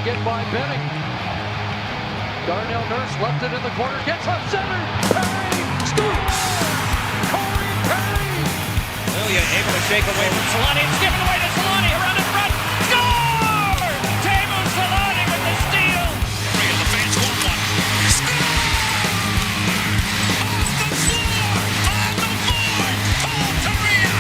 again by Benning. Darnell Nurse left it in the corner, gets up center. Perry scoops. Corey Perry. Lilia able to shake away from Solani. It's given away to Solani. Around in front. Score! Teemu Solani with the steal. And the fans want one. Score! On the board! Paul Kariya!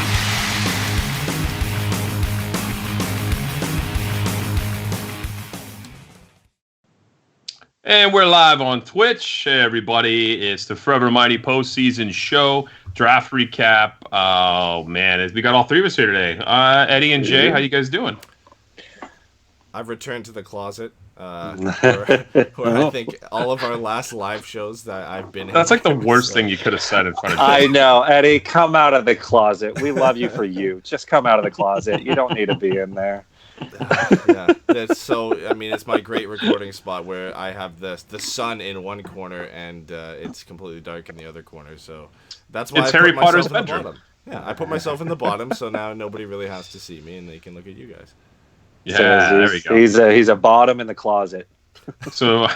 And we're live on Twitch. Hey, everybody, it's the Forever Mighty postseason show, draft recap. Oh, man, we got all three of us here today. Eddie and Jay, how you guys doing? I've returned to the closet, where I think all of our last live shows that I've been in. That's like the worst thing you could have said in front of Jay. I know, Eddie, come out of the closet. We love you for you. Just come out of the closet. You don't need to be in there. Yeah, that's so. I mean, it's my great recording spot where I have the sun in one corner and it's completely dark in the other corner. So that's why It's I Harry put Potter's myself in the bedroom. bottom. Yeah, I put myself in the bottom, so now nobody really has to see me, and they can look at you guys. Yeah, So there we go. He's a bottom in the closet. So,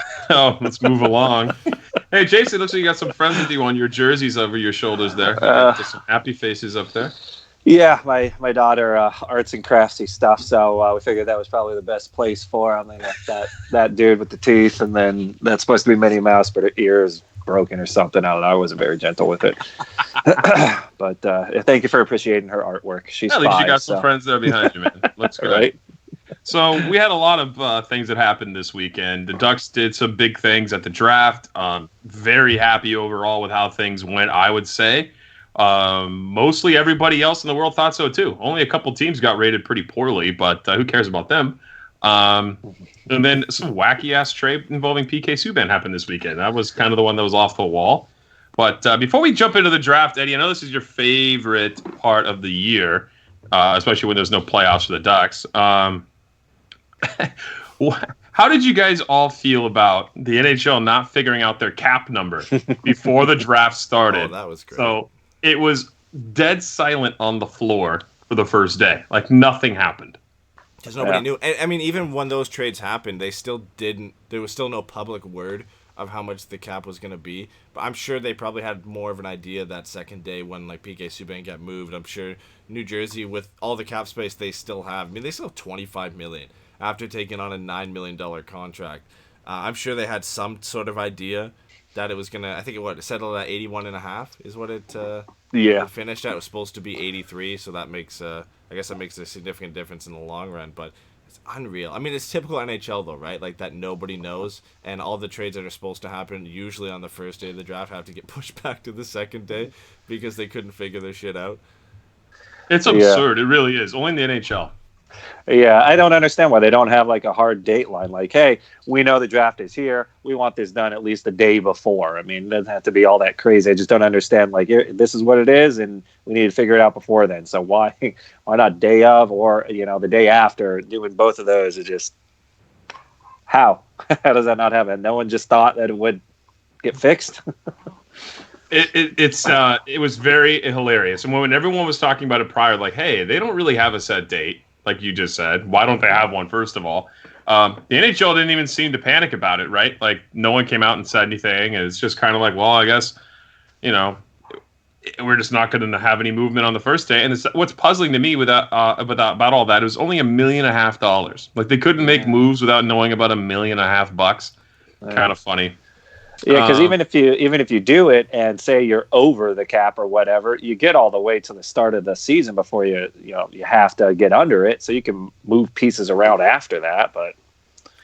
let's move along. Hey, Jason, looks like you got some friends with you on your jerseys over your shoulders there. You got some happy faces up there. Yeah, my daughter arts and craftsy stuff, so we figured that was probably the best place for him. They got that dude with the teeth, and then that's supposed to be Minnie Mouse, but her ear is broken or something. I don't know. I wasn't very gentle with it. But thank you for appreciating her artwork. She's At least you 5, got some friends there behind you, man. Looks good. right? So we had a lot of things that happened this weekend. The Ducks did some big things at the draft. Very happy overall with how things went, I would say. Mostly everybody else in the world thought so too. Only a couple teams got rated pretty poorly, but who cares about them? And then some wacky ass trade involving PK Subban happened this weekend. That was kind of the one that was off the wall. But before we jump into the draft, Eddie, I know this is your favorite part of the year, especially when there's no playoffs for the Ducks. How did you guys all feel about the NHL not figuring out their cap number before the draft started? Oh, that was great. So it was dead silent on the floor for the first day. Like nothing happened. Because nobody knew. I mean, even when those trades happened, they still didn't. There was still no public word of how much the cap was going to be. But I'm sure they probably had more of an idea that second day when like PK Subban got moved. I'm sure New Jersey, with all the cap space they still have, I mean, they still have $25 million after taking on a $9 million contract. I'm sure they had some sort of idea that it was gonna. I think it settled at 81.5 is what it. It finished at. It was supposed to be 83, so that makes. I guess that makes a significant difference in the long run, but it's unreal. I mean, it's typical NHL though, right? Like that nobody knows, and all the trades that are supposed to happen usually on the first day of the draft have to get pushed back to the second day because they couldn't figure their shit out. It's absurd. It really is. Only in the NHL. Yeah, I don't understand why they don't have like a hard dateline. Like, hey, we know the draft is here. We want this done at least the day before. I mean, it doesn't have to be all that crazy. I just don't understand. Like, this is what it is, and we need to figure it out before then. So why not day of or the day after? Doing both of those is just how does that not happen? No one just thought that it would get fixed. It was very hilarious. And when everyone was talking about it prior, like, hey, they don't really have a set date. Like you just said, why don't they have one, first of all? The NHL didn't even seem to panic about it, right? Like, no one came out and said anything. And it's just kind of like, well, I guess, we're just not going to have any movement on the first day. And what's puzzling to me about all that, it was only $1.5 million. Like, they couldn't make moves without knowing about $1.5 million bucks. Kind of funny. Yeah, because even if you do it and say you're over the cap or whatever, you get all the way to the start of the season before you have to get under it, so you can move pieces around after that. But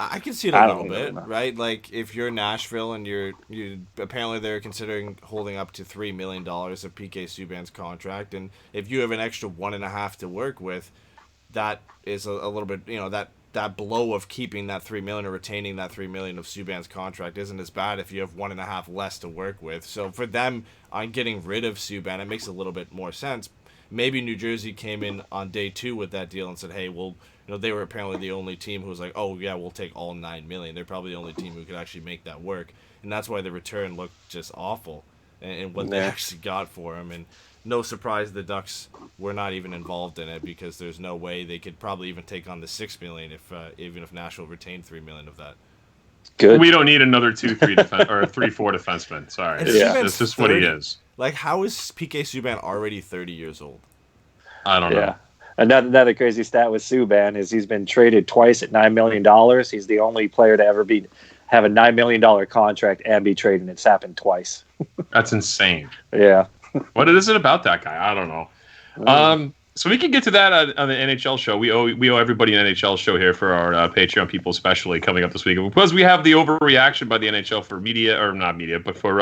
I can see it a little bit, right? Like if you're Nashville and you apparently they're considering holding up to $3 million of PK Subban's contract, and if you have an extra 1.5 to work with, that is a little bit that blow of keeping that $3 million or retaining that $3 million of Subban's contract isn't as bad if you have 1.5 less to work with. So for them on getting rid of Subban, it makes a little bit more sense. Maybe New Jersey came in on day 2 with that deal and said, hey, well, they were apparently the only team who was like, oh yeah, we'll take all $9 million. They're probably the only team who could actually make that work, and that's why the return looked just awful. and what they actually got for him. And no surprise the Ducks were not even involved in it, because there's no way they could probably even take on the $6 million even if Nashville retained $3 million of that. Good. We don't need another 2-3 or 3-4 defenseman. Sorry, that's just what he is. Like, how is PK Subban already 30 years old? I don't know. Another crazy stat with Subban is he's been traded twice at $9 million. He's the only player to ever have a $9 million contract and be traded. It's happened twice. That's insane. Yeah. What is it about that guy? I don't know. So we can get to that on the NHL show. We owe everybody an NHL show here for our Patreon people, especially coming up this week, because we have the overreaction by the NHL for media, or not media, but for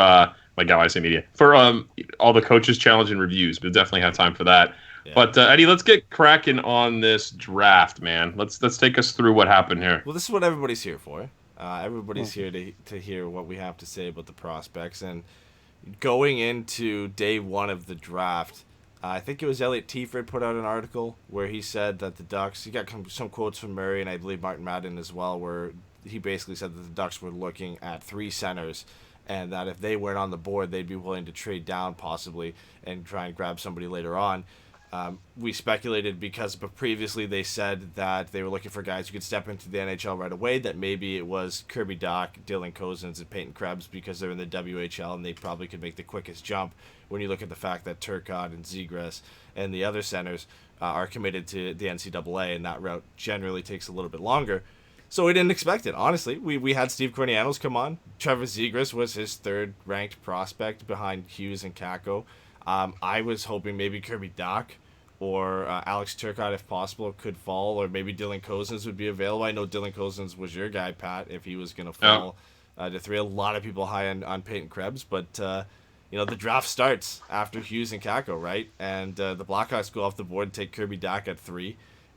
my God, I say media, for all the coaches challenge and reviews. We'll definitely have time for that. Yeah. But Eddie, let's get cracking on this draft, man. Let's take us through what happened here. Well, this is what everybody's here for. Everybody's here to hear what we have to say about the prospects. And going into day one of the draft, I think it was Elliot Tiefert put out an article where he said that the Ducks, he got some quotes from Murray and I believe Martin Madden as well, where he basically said that the Ducks were looking at 3 centers, and that if they weren't on the board, they'd be willing to trade down possibly and try and grab somebody later on. We speculated because previously they said that they were looking for guys who could step into the NHL right away, that maybe it was Kirby Dach, Dylan Cozens, and Peyton Krebs because they're in the WHL and they probably could make the quickest jump when you look at the fact that Turcotte and Zegras and the other centers are committed to the NCAA, and that route generally takes a little bit longer. So we didn't expect it, honestly. We had Steve Kornianos come on. Trevor Zegras was his 3rd-ranked prospect behind Hughes and Kakko. I was hoping maybe Kirby Dach or Alex Turcotte, if possible, could fall, or maybe Dylan Cozens would be available. I know Dylan Cozens was your guy, Pat, if he was going to fall to 3. A lot of people high on Peyton Krebs, but the draft starts after Hughes and Kakko, right? And the Blackhawks go off the board and take Kirby Dach at 3.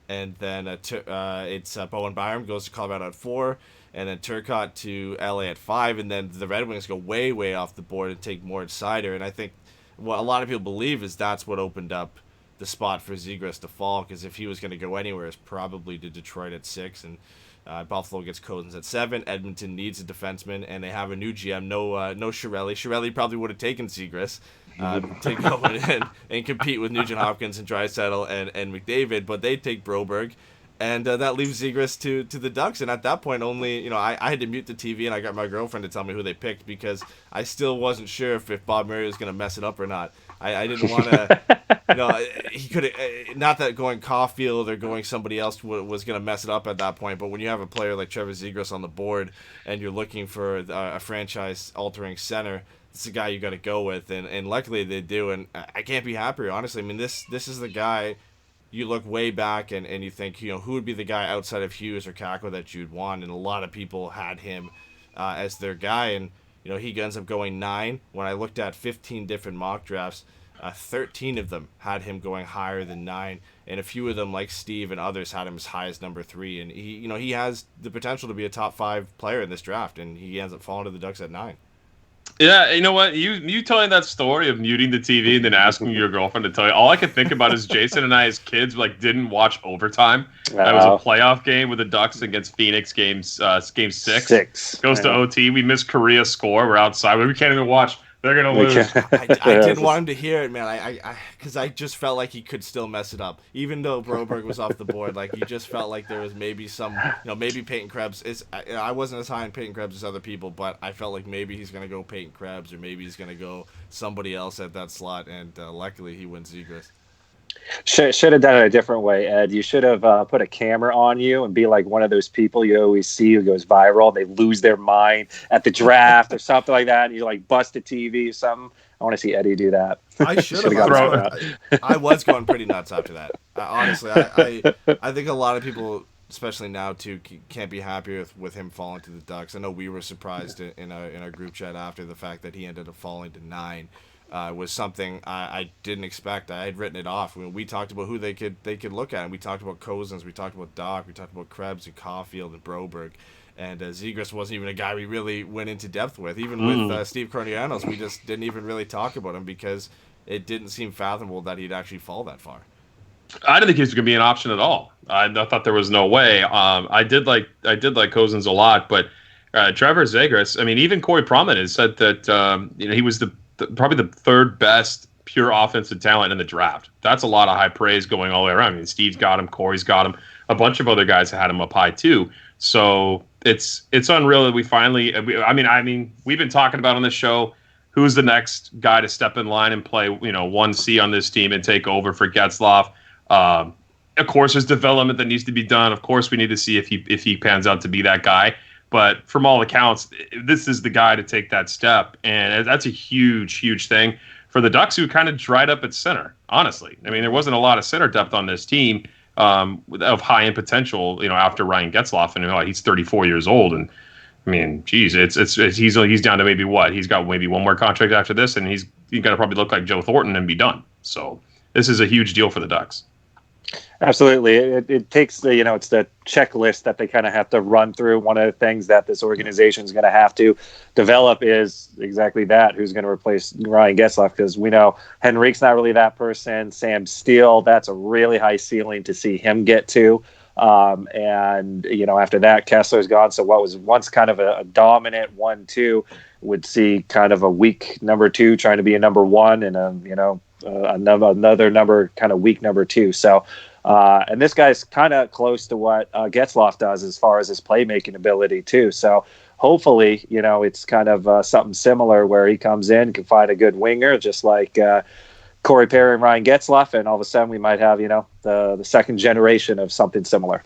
And then it's Bowen Byram goes to Colorado at 4, and then Turcotte to LA at 5, and then the Red Wings go way, way off the board and take Moritz Seider. And I think what a lot of people believe is that's what opened up the spot for Zegras to fall, because if he was going to go anywhere, it's probably to Detroit at 6, and Buffalo gets Cozens at 7. Edmonton needs a defenseman, and they have a new GM, no Chiarelli. Chiarelli probably would have taken Zegras to go in and compete with Nugent Hopkins and Draisaitl and McDavid, but they take Broberg, and that leaves Zegras to the Ducks. And at that point, only I had to mute the TV, and I got my girlfriend to tell me who they picked, because I still wasn't sure if Bob Murray was going to mess it up or not. I didn't want to, he could have, not that going Caulfield or going somebody else was going to mess it up at that point, but when you have a player like Trevor Zegras on the board and you're looking for a franchise-altering center, it's the guy you got to go with, and luckily they do, and I can't be happier, honestly. I mean, this is the guy you look way back and you think, who would be the guy outside of Hughes or Kakko that you'd want, and a lot of people had him as their guy, and he ends up going 9. When I looked at 15 different mock drafts, 13 of them had him going higher than 9, and a few of them, like Steve and others, had him as high as number 3, and he has the potential to be a top 5 player in this draft, and he ends up falling to the Ducks at 9. Yeah, you know what? You telling that story of muting the TV and then asking your girlfriend to tell you, all I could think about is Jason and I as kids didn't watch overtime. That was a playoff game with the Ducks against Phoenix, game 6. Goes to OT. We missed Korea's score. We're outside. We can't even watch. They're going to lose. I didn't want him to hear it, man. Because I just felt like he could still mess it up. Even though Broberg was off the board, you just felt like there was maybe some, maybe Peyton Krebs. I wasn't as high on Peyton Krebs as other people, but I felt like maybe he's going to go Peyton Krebs, or maybe he's going to go somebody else at that slot, and luckily he wins Zegras. Should have done it a different way, Ed. You should have put a camera on you and be like one of those people you always see who goes viral. They lose their mind at the draft or something like that, and you bust a TV or something. I want to see Eddie do that. I should have. I was going pretty nuts after that. Honestly, I think a lot of people, especially now too, can't be happier with him falling to the Ducks. I know we were surprised in our group chat after the fact that he ended up falling to 9. Was something I didn't expect. I had written it off. We talked about who they could look at, and we talked about Cozens, we talked about Dach, we talked about Krebs and Caulfield and Broberg, and Zegras wasn't even a guy we really went into depth with. Even with Steve Kornianos, we just didn't even really talk about him because it didn't seem fathomable that he'd actually fall that far. I didn't think he was going to be an option at all. I thought there was no way. I did like Cozens a lot, but Trevor Zegras, I mean, even Corey Promen has said that he was the probably the third best pure offensive talent in the draft. That's a lot of high praise going all the way around. I mean, Steve's got him, Corey's got him, a bunch of other guys had him up high too. So it's unreal that we finally. I mean, we've been talking about on this show who's the next guy to step in line and play, 1C on this team and take over for Getzlaf. Of course, there's development that needs to be done. Of course, we need to see if he pans out to be that guy. But from all accounts, this is the guy to take that step, and that's a huge, huge thing for the Ducks, who kind of dried up at center. Honestly, I mean, there wasn't a lot of center depth on this team of high end potential. After Ryan Getzlaf, and he's 34 years old, and I mean, geez, he's down to maybe what? He's got maybe one more contract after this, and he's got to probably look like Joe Thornton and be done. So this is a huge deal for the Ducks. Absolutely. It takes it's the checklist that they kind of have to run through. One of the things that this organization is going to have to develop is exactly that. Who's going to replace Ryan Getzlaf? Because we know Henrique's not really that person. Sam Steele, that's a really high ceiling to see him get to. And after that, Kessler's gone. So what was once kind of a dominant 1-2 would see kind of a weak number 2 trying to be a number 1 and another number kind of weak number 2. So, and this guy's kind of close to what Getzlaf does as far as his playmaking ability too. So hopefully, it's kind of something similar where he comes in, can find a good winger, just like Corey Perry and Ryan Getzlaf, and all of a sudden we might have, the second generation of something similar.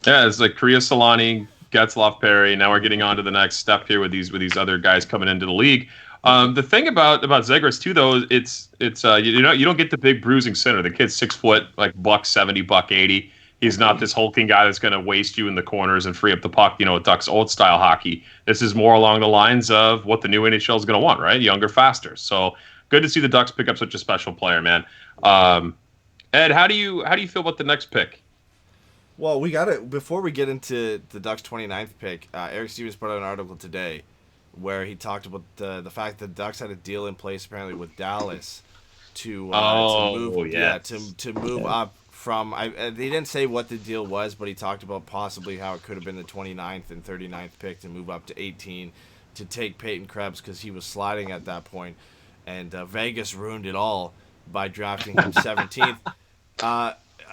Yeah, it's like Korea Solani, Getzlaf, Perry. Now we're getting on to the next step here with these other guys coming into the league. The thing about Zegras too, though, it's you don't get the big bruising center. The kid's 6 foot, like $170, $180. He's not this hulking guy that's going to waste you in the corners and free up the puck. Ducks old style hockey. This is more along the lines of what the new NHL is going to want, right? Younger, faster. So good to see the Ducks pick up such a special player, man. Ed, how do you feel about the next pick? Well, we got it before we get into the Ducks' 29th pick. Eric Stevens put out an article today where he talked about the fact that the Ducks had a deal in place apparently with Dallas to move up from. They didn't say what the deal was, but he talked about possibly how it could have been the 29th and 39th pick to move up to 18 to take Peyton Krebs because he was sliding at that point, and Vegas ruined it all by drafting him 17th.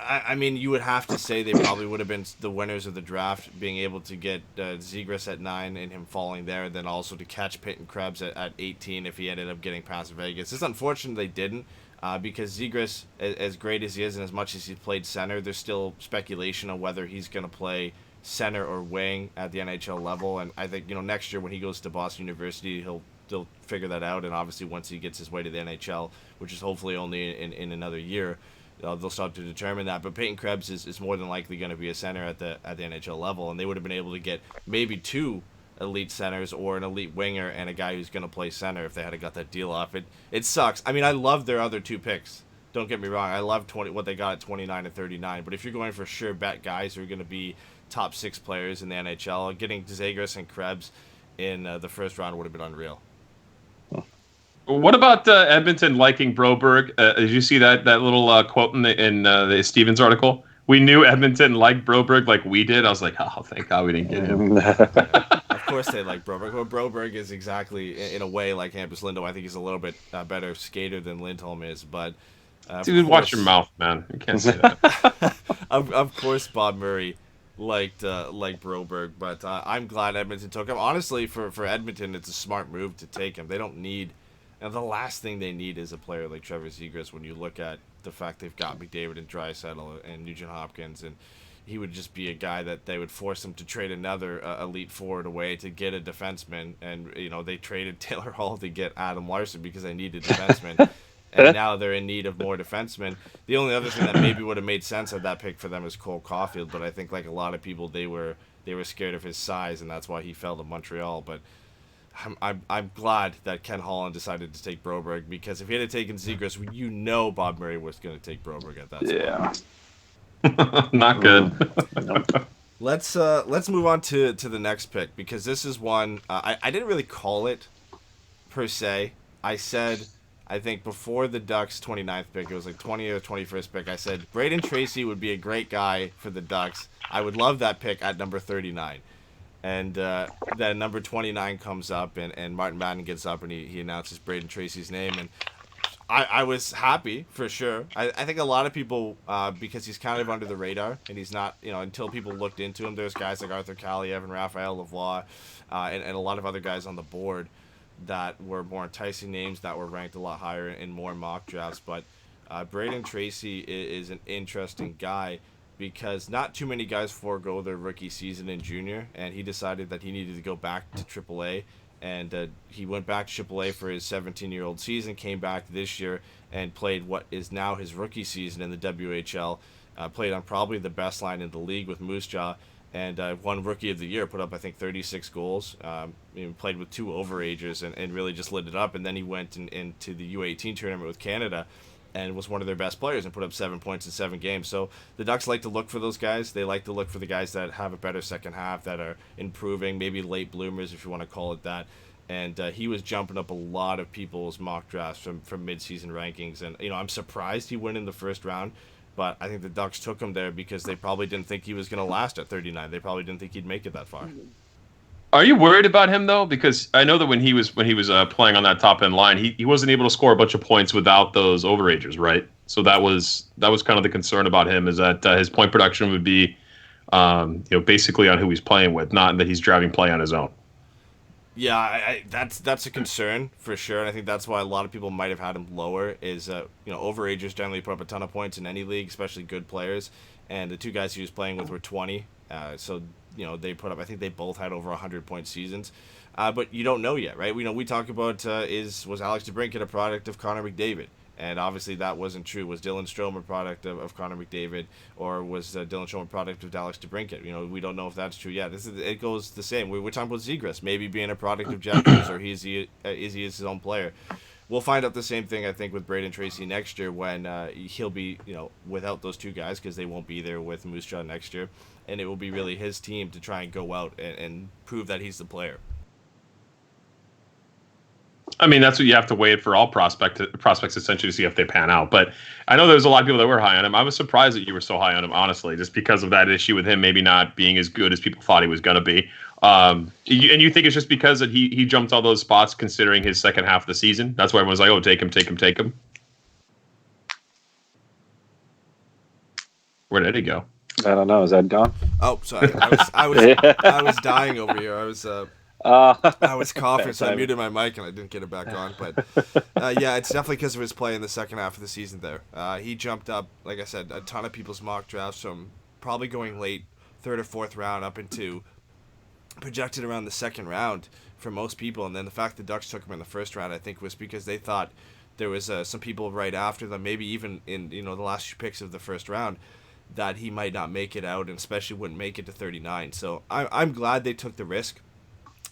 I mean, you would have to say they probably would have been the winners of the draft, being able to get Zegras at 9 and him falling there, and then also to catch Peyton Krebs at 18 if he ended up getting past Vegas. It's unfortunate they didn't, because Zegras, as great as he is and as much as he's played center, there's still speculation on whether he's going to play center or wing at the NHL level. And I think next year when he goes to Boston University, they'll figure that out. And obviously once he gets his way to the NHL, which is hopefully only in another year, they'll start to determine that. But Peyton Krebs is more than likely going to be a center at the NHL level, and they would have been able to get maybe 2 elite centers or an elite winger and a guy who's going to play center if they had got that deal off. It sucks. I mean, I love their other 2 picks. Don't get me wrong. I love what they got at 29 and 39. But if you're going for sure bet guys who are going to be top 6 players in the NHL, getting Zegras and Krebs in the first round would have been unreal. What about Edmonton liking Broberg? Did you see that little quote in the Stevens article? We knew Edmonton liked Broberg like we did. I was like, oh, thank God we didn't get him. Of course they like Broberg. Well, Broberg is exactly, in a way, like Hampus Lindholm. I think he's a little bit better skater than Lindholm is. But dude, watch your mouth, man. You can't say that. Of course, Bob Murray liked Broberg, but I'm glad Edmonton took him. Honestly, for Edmonton, it's a smart move to take him. They don't need... And the last thing they need is a player like Trevor Zegras when you look at the fact they've got McDavid and Draisaitl and Nugent Hopkins, and he would just be a guy that they would force them to trade another elite forward away to get a defenseman. And, they traded Taylor Hall to get Adam Larson because they needed defensemen. And now they're in need of more defensemen. The only other thing that maybe would have made sense of that pick for them is Cole Caulfield, but I think like a lot of people, they were scared of his size, and that's why he fell to Montreal. But I'm glad that Ken Holland decided to take Broberg, because if he had taken Zegras, Bob Murray was going to take Broberg at that spot. Yeah. Not good. Let's move on to the next pick, because this is one I didn't really call it per se. I said, I think before the Ducks' 29th pick, it was like 20th or 21st pick, I said Braden Tracy would be a great guy for the Ducks. I would love that pick at number 39. And then number 29 comes up, and Martin Madden gets up, and he announces Braden Tracy's name. And I was happy, for sure. I think a lot of people, because he's kind of under the radar, and he's not, until people looked into him, there's guys like Arthur Kaliev and Raphael Lavoie, and a lot of other guys on the board that were more enticing names that were ranked a lot higher in more mock drafts. But Braden Tracy is an interesting guy because not too many guys forego their rookie season in junior, and he decided that he needed to go back to AAA. And he went back to AAA for his 17-year-old season, came back this year, and played what is now his rookie season in the WHL. Played on probably the best line in the league with Moose Jaw, and won Rookie of the Year, put up, I think, 36 goals. Played with 2 overagers and really just lit it up. And then he went into the U18 tournament with Canada and was one of their best players and put up 7 points in 7 games. So the Ducks like to look for those guys. They like to look for the guys that have a better second half, that are improving, maybe late bloomers if you want to call it that. And he was jumping up a lot of people's mock drafts from mid-season rankings. And, I'm surprised he went in the first round, but I think the Ducks took him there because they probably didn't think he was going to last at 39. They probably didn't think he'd make it that far. Are you worried about him though? Because I know that when he was playing on that top end line, he wasn't able to score a bunch of points without those overagers, right? So that was kind of the concern about him, is that his point production would be, basically on who he's playing with, not that he's driving play on his own. Yeah, that's a concern for sure, and I think that's why a lot of people might have had him lower. Is overagers generally put up a ton of points in any league, especially good players, and the 2 guys he was playing with were 20. So they put up, I think they both had over 100-point seasons, but you don't know yet, right? We talk about was Alex DeBrincat a product of Connor McDavid? And obviously that wasn't true. Was Dylan Strome a product of Connor McDavid, or was Dylan Strome a product of Alex DeBrincat? We don't know if that's true yet. It goes the same. We're talking about Zegras maybe being a product of Jack Hughes, or is he his own player? We'll find out the same thing, I think, with Braden Tracy next year when he'll be, without those 2 guys, because they won't be there with Moose Jaw next year, and it will be really his team to try and go out and prove that he's the player. I mean, that's what you have to wait for all prospects essentially to see if they pan out. But I know there's a lot of people that were high on him. I was surprised that you were so high on him, honestly, just because of that issue with him maybe not being as good as people thought he was going to be. And you think it's just because that he jumped all those spots considering his second half of the season? That's why everyone's like, oh, take him. Where did he go? I don't know. Is that gone? Oh, sorry. I was dying over here. I was coughing, so I muted my mic and I didn't get it back on. But yeah, it's definitely because of his play in the second half of the season there. He jumped up, like I said, a ton of people's mock drafts from probably going late 3rd or 4th round up into projected around the 2nd round for most people. And then the fact the Ducks took him in the 1st round, I think, was because they thought there was some people right after them, maybe even in the last few picks of the 1st round, that he might not make it out, and especially wouldn't make it to 39. So I'm glad they took the risk.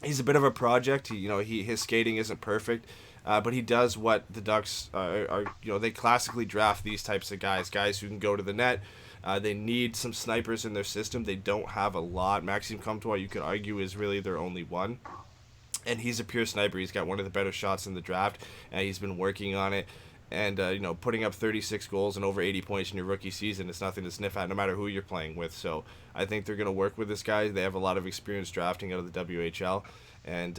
He's a bit of a project. His skating isn't perfect, but he does what the Ducks are. They classically draft these types of guys who can go to the net. They need some snipers in their system. They don't have a lot. Maxime Comtois, you could argue, is really their only one, and he's a pure sniper. He's got one of the better shots in the draft, and he's been working on it. And, putting up 36 goals and over 80 points in your rookie season is nothing to sniff at, no matter who you're playing with. So I think they're going to work with this guy. They have a lot of experience drafting out of the WHL. And,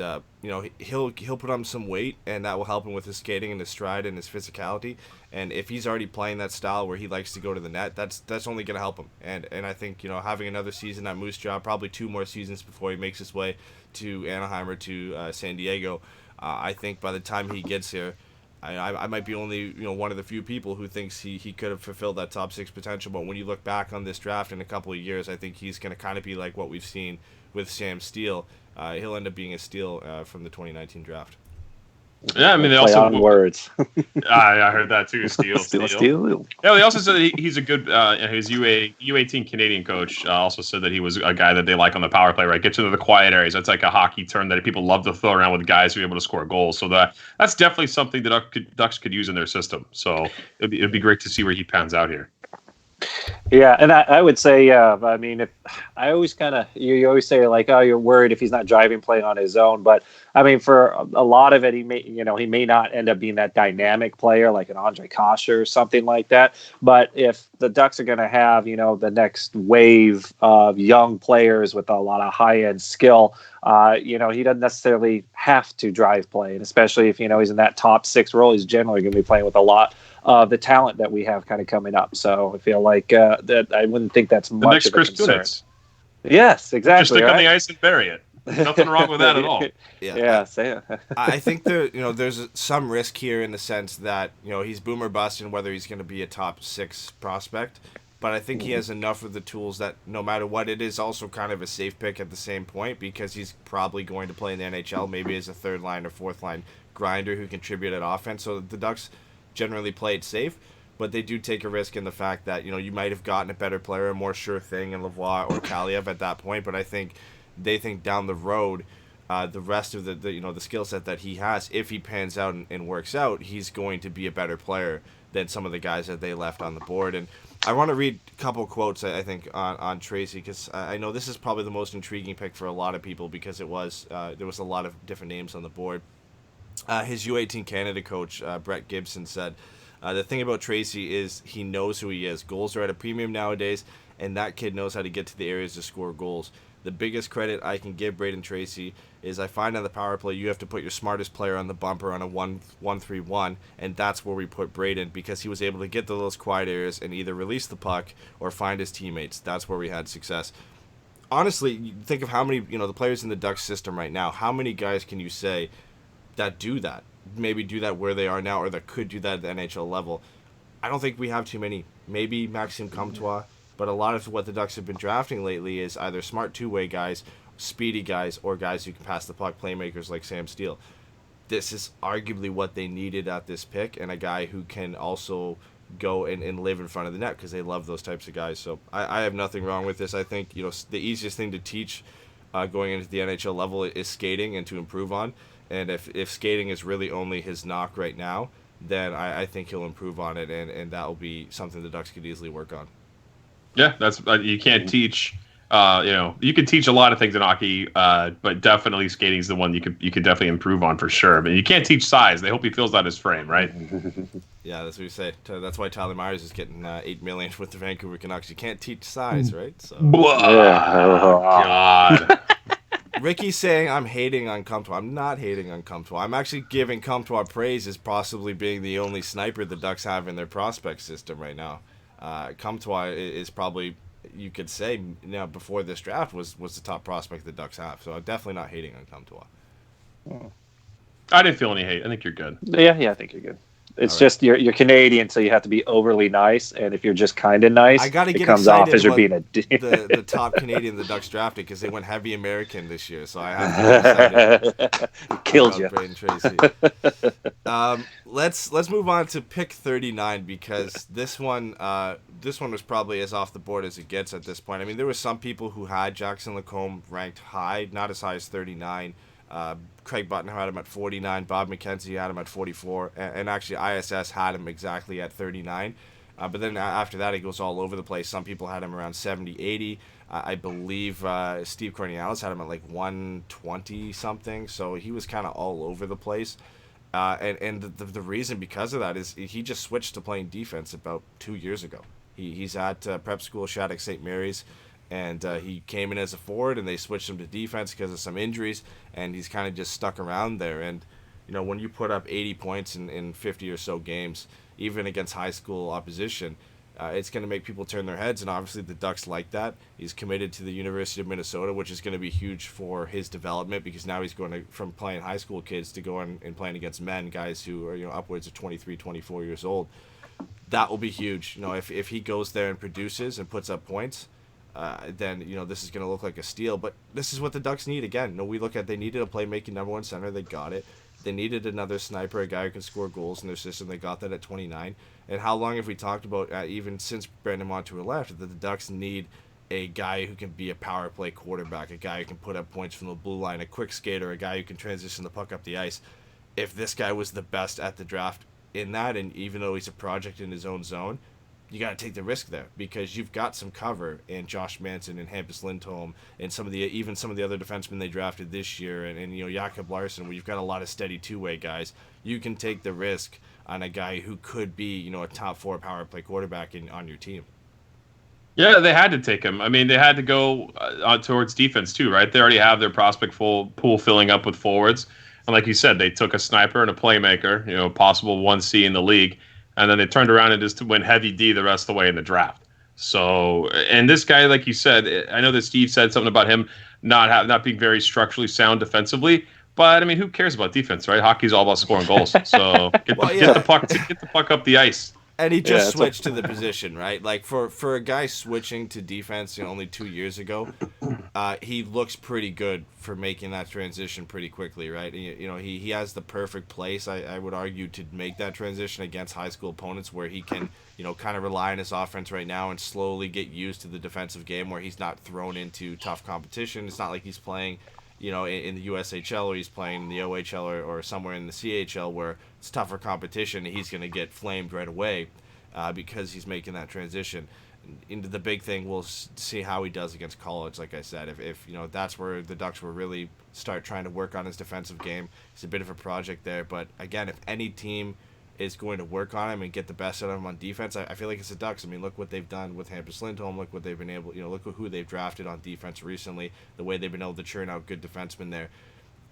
he'll put on some weight, and that will help him with his skating and his stride and his physicality. And if he's already playing that style where he likes to go to the net, that's only going to help him. And I think, having another season at Moose Jaw, probably 2 more seasons before he makes his way to Anaheim or to San Diego, I think by the time he gets here, I might be only one of the few people who thinks he could have fulfilled that top 6 potential. But when you look back on this draft in a couple of years, I think he's going to kind of be like what we've seen with Sam Steele. He'll end up being a steal from the 2019 draft. Yeah, I mean, they Play also on words. I heard that too. Steele. Yeah, they also said that he's a good. His U18 Canadian coach also said that he was a guy that they like on the power play. Right, get to the quiet areas. That's like a hockey term that people love to throw around with guys who are able to score goals. So that's definitely something that Ducks could use in their system. So it'd be great to see where he pans out here. Yeah, and I would say, I mean, if I always kind of, you always say like, oh, you're worried if he's not driving play on his own, but I mean, for a lot of it, he may not end up being that dynamic player like an Andre Kasher or something like that. But if the Ducks are going to have, the next wave of young players with a lot of high end skill, he doesn't necessarily have to drive play, and especially if he's in that top 6 role, he's generally going to be playing with a lot the talent that we have kind of coming up. So I feel like that I wouldn't think that's The much next of a Chris concern. Kunitz. Yes, exactly. Just stick right? on the ice and bury it. Nothing wrong with that at all. Yeah, say it. I think there's some risk here in the sense that he's boomer bust and whether he's going to be a top 6 prospect. But I think he has enough of the tools that no matter what, it is also kind of a safe pick at the same point because he's probably going to play in the NHL, maybe as a 3rd line or 4th line grinder who contribute at offense. So the Ducks generally play it safe, but they do take a risk in the fact that you might have gotten a better player, a more sure thing in Lavoie or Kaliev at that point. But I think they think down the road, the rest of the skill set that he has, if he pans out and works out, he's going to be a better player than some of the guys that they left on the board. And I want to read a couple quotes, I think, on Tracy, because I know this is probably the most intriguing pick for a lot of people because there was a lot of different names on the board. His U18 Canada coach, Brett Gibson, said, the thing about Tracy is he knows who he is. Goals are at a premium nowadays, and that kid knows how to get to the areas to score goals. The biggest credit I can give Braden Tracy is I find on the power play you have to put your smartest player on the bumper on a 1-3-1, and that's where we put Braden because he was able to get to those quiet areas and either release the puck or find his teammates. That's where we had success. Honestly, you think of how many, the players in the Ducks system right now, how many guys can you say that do that? Maybe do that where they are now or that could do that at the NHL level. I don't think we have too many. Maybe Maxime Comtois. But a lot of what the Ducks have been drafting lately is either smart two-way guys, speedy guys, or guys who can pass the puck, playmakers like Sam Steele. This is arguably what they needed at this pick, and a guy who can also go and live in front of the net because they love those types of guys. So I have nothing wrong with this. I think the easiest thing to teach going into the NHL level is skating and to improve on. And if skating is really only his knock right now, then I think he'll improve on it, and that will be something the Ducks could easily work on. Yeah, that's you can't teach. You can teach a lot of things in hockey, but definitely skating is the one you could definitely improve on for sure. But you can't teach size. They hope he fills out his frame, right? Yeah, that's what you say. That's why Tyler Myers is getting $8 million with the Vancouver Canucks. You can't teach size, right? So. God. Ricky's saying I'm hating on Comtois. I'm not hating on Comtois. I'm actually giving Comtois praise as possibly being the only sniper the Ducks have in their prospect system right now. Comtois is probably, you could say, before this draft was the top prospect the Ducks have. So I'm definitely not hating on Comtois. I didn't feel any hate. I think you're good. Yeah, I think you're good. It's just you're Canadian, so you have to be overly nice, and if you're just kind of nice, I gotta get it comes off as you're being a the top Canadian the Ducks drafted because they went heavy American this year, so I have to get excited. Killed you. Braden Tracy. Let's move on to pick 39 because this one was probably as off the board as it gets at this point. I mean, there were some people who had Jackson Lacombe ranked high, not as high as 39. Craig Button had him at 49. Bob McKenzie had him at 44. And actually, ISS had him exactly at 39. But then after that, it goes all over the place. Some people had him around 70, 80. I believe Steve Cornelius had him at like 120 something. So he was kind of all over the place. And the reason because of that is he just switched to playing defense about 2 years ago. He's at prep school, Shattuck St. Mary's. And he came in as a forward, and they switched him to defense because of some injuries, and he's kind of just stuck around there. And, when you put up 80 points in 50 or so games, even against high school opposition, it's going to make people turn their heads, and obviously the Ducks like that. He's committed to the University of Minnesota, which is going to be huge for his development because now he's going from playing high school kids to going and playing against men, guys who are upwards of 23, 24 years old. That will be huge. If he goes there and produces and puts up points, then this is going to look like a steal. But this is what the Ducks need again. We look at they needed a playmaking number one center. They got it. They needed another sniper, a guy who can score goals in their system. They got that at 29. And how long have we talked about, even since Brandon Montour left, that the Ducks need a guy who can be a power play quarterback, a guy who can put up points from the blue line, a quick skater, a guy who can transition the puck up the ice. If this guy was the best at the draft in that, and even though he's a project in his own zone, you got to take the risk there because you've got some cover in Josh Manson and Hampus Lindholm and some of the other defensemen they drafted this year and Jakob Larson, where you've got a lot of steady two-way guys. You can take the risk on a guy who could be a top 4 power play quarterback on your team. Yeah, they had to take him. I mean, they had to go towards defense too, right? They already have their prospect pool filling up with forwards. And like you said, they took a sniper and a playmaker, possible 1C in the league. And then they turned around and just went heavy D the rest of the way in the draft. So, and this guy, like you said, I know that Steve said something about him not being very structurally sound defensively. But I mean, who cares about defense, right? Hockey's all about scoring goals. So get the puck up the ice. And he just switched to the position, right? Like for a guy switching to defense only 2 years ago, he looks pretty good for making that transition pretty quickly, right? He has the perfect place, I would argue, to make that transition against high school opponents where he can, kind of rely on his offense right now and slowly get used to the defensive game where he's not thrown into tough competition. It's not like he's playing in the USHL or he's playing in the OHL or somewhere in the CHL where it's tougher competition. He's going to get flamed right away because he's making that transition into the big thing. We'll see how he does against college. Like I said, if that's where the Ducks will really start trying to work on his defensive game. It's a bit of a project there, but again, if any team is going to work on him and get the best out of him on defense, I feel like it's the Ducks. I mean, look what they've done with Hampus Lindholm. Look what they've been able, look who they've drafted on defense recently. The way they've been able to churn out good defensemen there.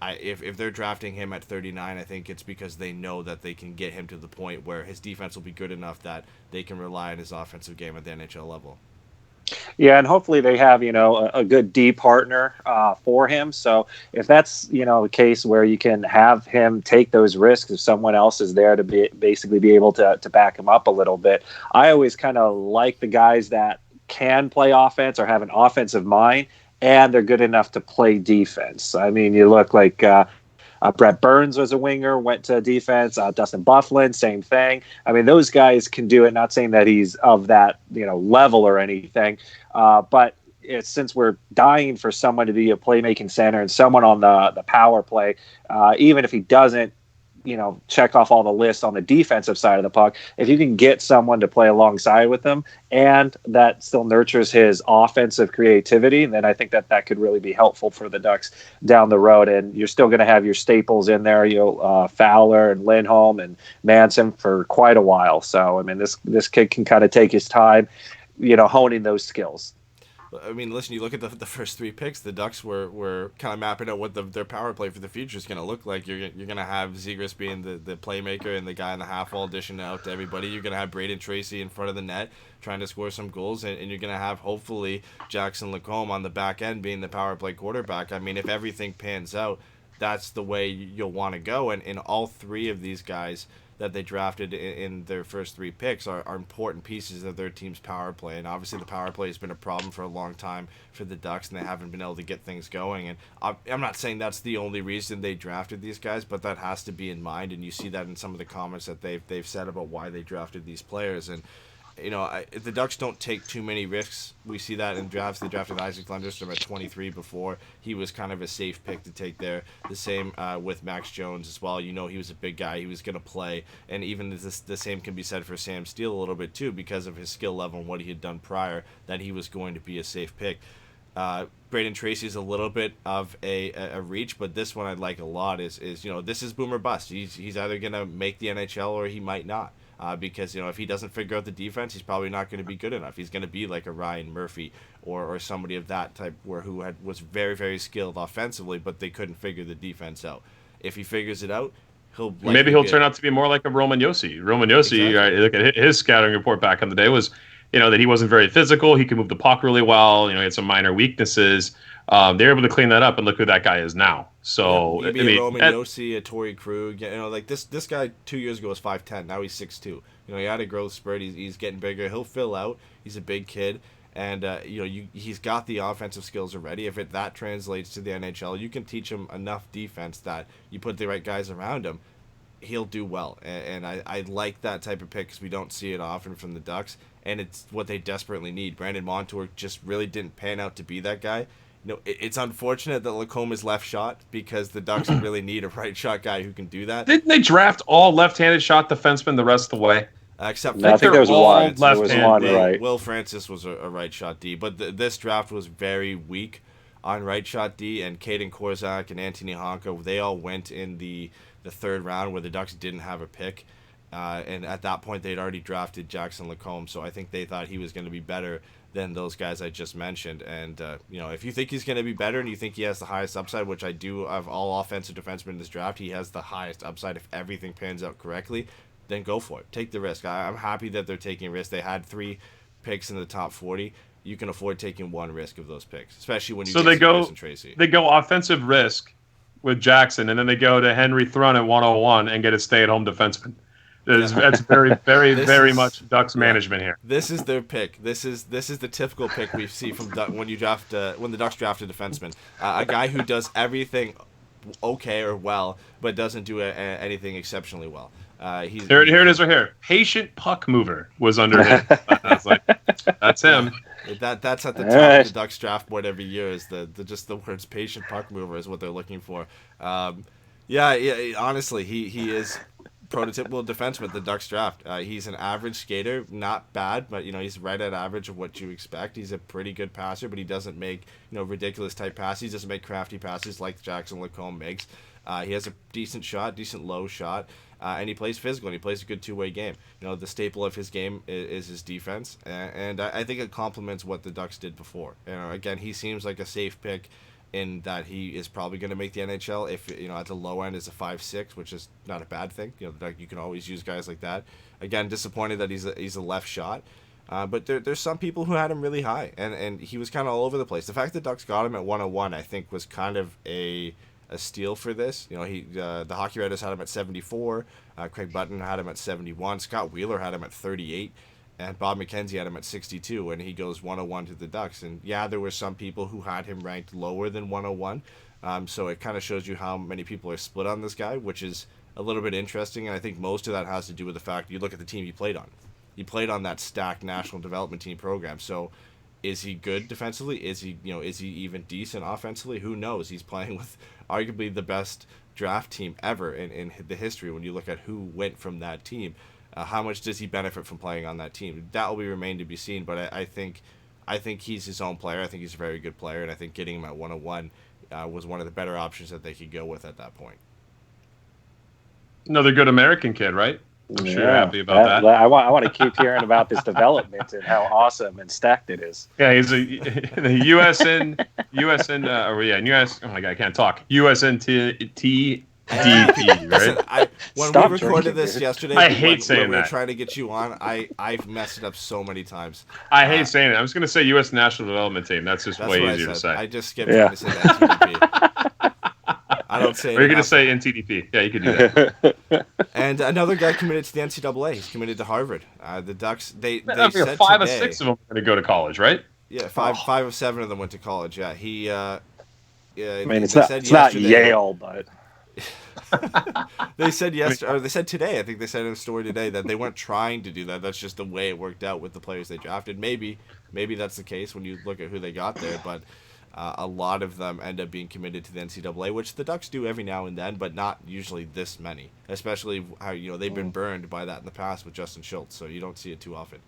If they're drafting him at 39, I think it's because they know that they can get him to the point where his defense will be good enough that they can rely on his offensive game at the NHL level. Yeah, and hopefully they have, a good D partner for him. So if that's, a case where you can have him take those risks if someone else is there to basically be able to back him up a little bit. I always kind of like the guys that can play offense or have an offensive mind, and they're good enough to play defense. I mean, you look like Brett Burns was a winger, went to defense. Dustin Byfuglien, same thing. I mean, those guys can do it. Not saying that he's of that level or anything, but since we're dying for someone to be a playmaking center and someone on the power play, even if he doesn't check off all the lists on the defensive side of the puck, if you can get someone to play alongside with him and that still nurtures his offensive creativity, then I think that could really be helpful for the Ducks down the road. And you're still going to have your staples in there, Fowler and Lindholm and Manson for quite a while. So, I mean, this kid can kind of take his time, honing those skills. I mean, listen, you look at the first 3 picks, the Ducks were kind of mapping out what their power play for the future is going to look like. You're going to have Zegras being the playmaker and the guy in the half wall dishing out to everybody. You're going to have Braden Tracy in front of the net trying to score some goals, and you're going to have, hopefully, Jackson Lacombe on the back end being the power play quarterback. I mean, if everything pans out, that's the way you'll want to go. And in all 3 of these guys that they drafted in their first 3 picks are important pieces of their team's power play. And obviously the power play has been a problem for a long time for the Ducks, and they haven't been able to get things going. And I'm not saying that's the only reason they drafted these guys, but that has to be in mind. And you see that in some of the comments that they've said about why they drafted these players. And the Ducks don't take too many risks. We see that in drafts. They drafted Isaac Lunderstrom at 23 before. He was kind of a safe pick to take there. The same with Max Jones as well. He was a big guy. He was going to play. And even the same can be said for Sam Steele a little bit too, because of his skill level and what he had done prior, that he was going to be a safe pick. Braden Tracy is a little bit of a reach, but this one I like a lot is this is boom or bust. He's either going to make the NHL or he might not. Because if he doesn't figure out the defense, he's probably not going to be good enough. He's going to be like a Ryan Murphy or somebody of that type who was very, very skilled offensively, but they couldn't figure the defense out. If he figures it out, he'll turn out to be more like a Roman Josi. Roman Josi, exactly. Look at his scouting report back in the day was, that he wasn't very physical. He could move the puck really well. He had some minor weaknesses. They're able to clean that up, and look who that guy is now. So a Roman Josi, a Torrey Krug, like this guy 2 years ago was 5'10". Now he's 6'2". He had a growth spurt. He's getting bigger. He'll fill out. He's a big kid, and he's got the offensive skills already. If that translates to the NHL, you can teach him enough defense that you put the right guys around him, he'll do well. And I like that type of pick because we don't see it often from the Ducks, and it's what they desperately need. Brandon Montour just really didn't pan out to be that guy. It's unfortunate that Lacombe is left shot because the Ducks really need a right shot guy who can do that. Didn't they draft all left-handed shot defensemen the rest of the way? Except No, I think there was all one. There was left-handed. one, Will, right. Will Francis was a right shot D, but this draft was very weak on right shot D, and Caden Korzak and Anthony Honka, they all went in the third round where the Ducks didn't have a pick. And at that point, they'd already drafted Jackson Lacombe, so I think they thought he was going to be better than those guys I just mentioned. And, if you think he's going to be better and you think he has the highest upside, which I do of all offensive defensemen in this draft, he has the highest upside if everything pans out correctly, then go for it. Take the risk. I'm happy that they're taking risks. They had 3 picks in the top 40. You can afford taking one risk of those picks, especially when you So get they go and Tracy. they go offensive risk with Jackson, and then they go to Henry Thrun at 101 and get a stay-at-home defenseman. That's very, very, very much Ducks management here. This is their pick. This is the typical pick we see from when the Ducks draft a defenseman, a guy who does everything okay or well, but doesn't do anything exceptionally well. Here it is right here. Patient puck mover was under him. I was like, that's him. That's at the top of the Ducks draft board every year. Is just the words patient puck mover is what they're looking for. Honestly, he is prototypical defenseman, the Ducks draft. He's an average skater, not bad, but he's right at average of what you expect. He's a pretty good passer, but he doesn't make ridiculous type passes. He doesn't make crafty passes like Jackson Lacombe makes. He has a decent shot, decent low shot, and he plays physical and he plays a good two-way game. The staple of his game is his defense, and I think it complements what the Ducks did before. Again, he seems like a safe pick in that he is probably going to make the NHL if at the low end is a 5'6", which is not a bad thing. You can always use guys like that. Again, disappointed that he's a left shot, but there's some people who had him really high, and he was kind of all over the place. The fact that Ducks got him at 101, I think, was kind of a steal for this. The Hockey Writers had him at 74. Craig Button had him at 71. Scott Wheeler had him at 38. And Bob McKenzie had him at 62, and he goes 101 to the Ducks. And yeah, there were some people who had him ranked lower than 101. So it kind of shows you how many people are split on this guy, which is a little bit interesting. And I think most of that has to do with the fact you look at the team he played on. He played on that stacked national development team program. So is he good defensively? Is he even decent offensively? Who knows? He's playing with arguably the best draft team ever in the history when you look at who went from that team. How much does he benefit from playing on that team? That will remain to be seen, but I think he's his own player. I think he's a very good player, and I think getting him at 101 was one of the better options that they could go with at that point. Another good American kid, right? I'm sure you're happy about that. I want to keep hearing about this development and how awesome and stacked it is. Yeah, he's a USN, oh my God, I can't talk. USNT DP, right? When Stop we recorded drinking, this dude. yesterday, I hate saying when we were that. trying to get you on, I've messed it up so many times. I hate saying it. I was going to say U.S. National Development Team. That's just That's way what easier to say. I just skipped trying to say NTDP. I don't say it. Or you're going to say NTDP. Yeah, you could do that. And another guy committed to the NCAA. He's committed to Harvard. The Ducks, they I mean, said 5 today, or 6 of them are going to go to college, right? Yeah, five of 7 of them went to college. Yeah, he. I mean, it's not Yale, but They said yesterday, or they said today. I think they said in a story today that they weren't trying to do that. That's just the way it worked out with the players they drafted. Maybe that's the case when you look at who they got there, but a lot of them end up being committed to the NCAA, which the Ducks do every now and then, but not usually this many. Especially how they've been burned by that in the past with Justin Schultz, so you don't see it too often.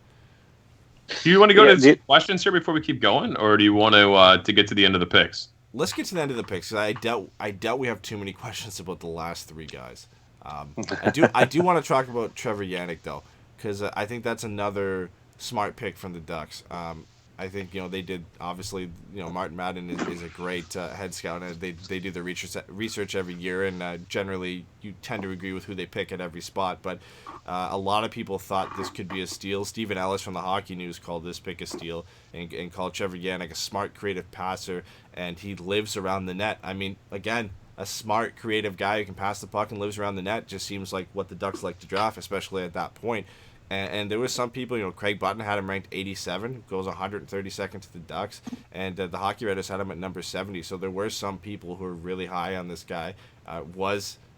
Do you want to go to questions here before we keep going, or do you want to get to the end of the picks? Let's get to the end of the picks, because I doubt we have too many questions about the last 3 guys. I do want to talk about Trevor Yannick, though, because I think that's another smart pick from the Ducks. I think they did, obviously, Martin Madden is a great head scout, and they do the research every year, and generally you tend to agree with who they pick at every spot, but a lot of people thought this could be a steal. Stephen Ellis from the Hockey News called this pick a steal and called Trevor Yannick a smart, creative passer, and he lives around the net. I mean, again, a smart, creative guy who can pass the puck and lives around the net just seems like what the Ducks like to draft, especially at that point. And there was some people, Craig Button had him ranked 87, goes 132nd to the Ducks, and the Hockey Writers had him at number 70. So there were some people who were really high on this guy.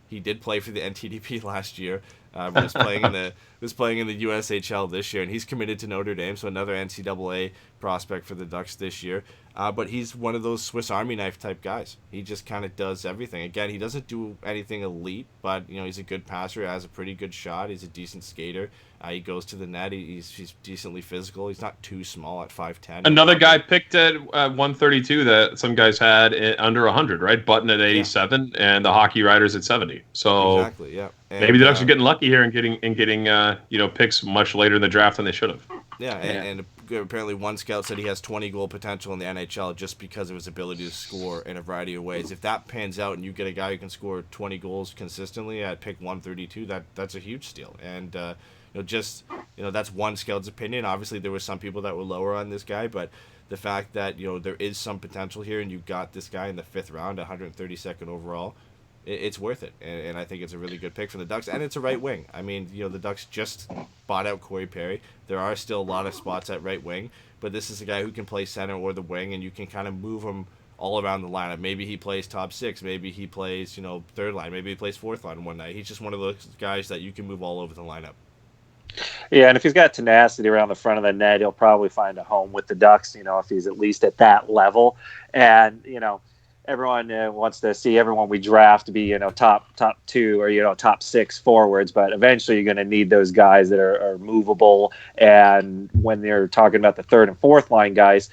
He did play for the NTDP last year. Was playing in the USHL this year, and he's committed to Notre Dame, so another NCAA prospect for the Ducks this year. But he's one of those Swiss Army knife type guys. He just kind of does everything. Again, he doesn't do anything elite, but he's a good passer, has a pretty good shot. He's a decent skater. He goes to the net. He's decently physical. He's not too small at 5'10". Another guy picked at 132 that some guys had under 100, right? Button at 87, and the Hockey Writers at 70. So exactly, yeah. And, maybe the Ducks are getting lucky here and getting picks much later in the draft than they should have. Yeah, and apparently one scout said he has 20 goal potential in the NHL just because of his ability to score in a variety of ways. If that pans out and you get a guy who can score 20 goals consistently at pick 132, that's a huge steal. And that's one scout's opinion. Obviously, there were some people that were lower on this guy, but the fact that there is some potential here, and you got this guy in the 5th round, 132nd overall, it's worth it. And I think it's a really good pick for the Ducks, and it's a right wing. I mean, the Ducks just bought out Corey Perry. There are still a lot of spots at right wing, but this is a guy who can play center or the wing, and you can kind of move him all around the lineup. Maybe he plays top 6. Maybe he plays, 3rd line. Maybe he plays 4th line one night. He's just one of those guys that you can move all over the lineup. Yeah, and if he's got tenacity around the front of the net, he'll probably find a home with the Ducks, if he's at least at that level. And, everyone wants to see everyone we draft to be, top 2 or, top 6 forwards. But eventually you're going to need those guys that are movable. And when they're talking about the 3rd and 4th line guys,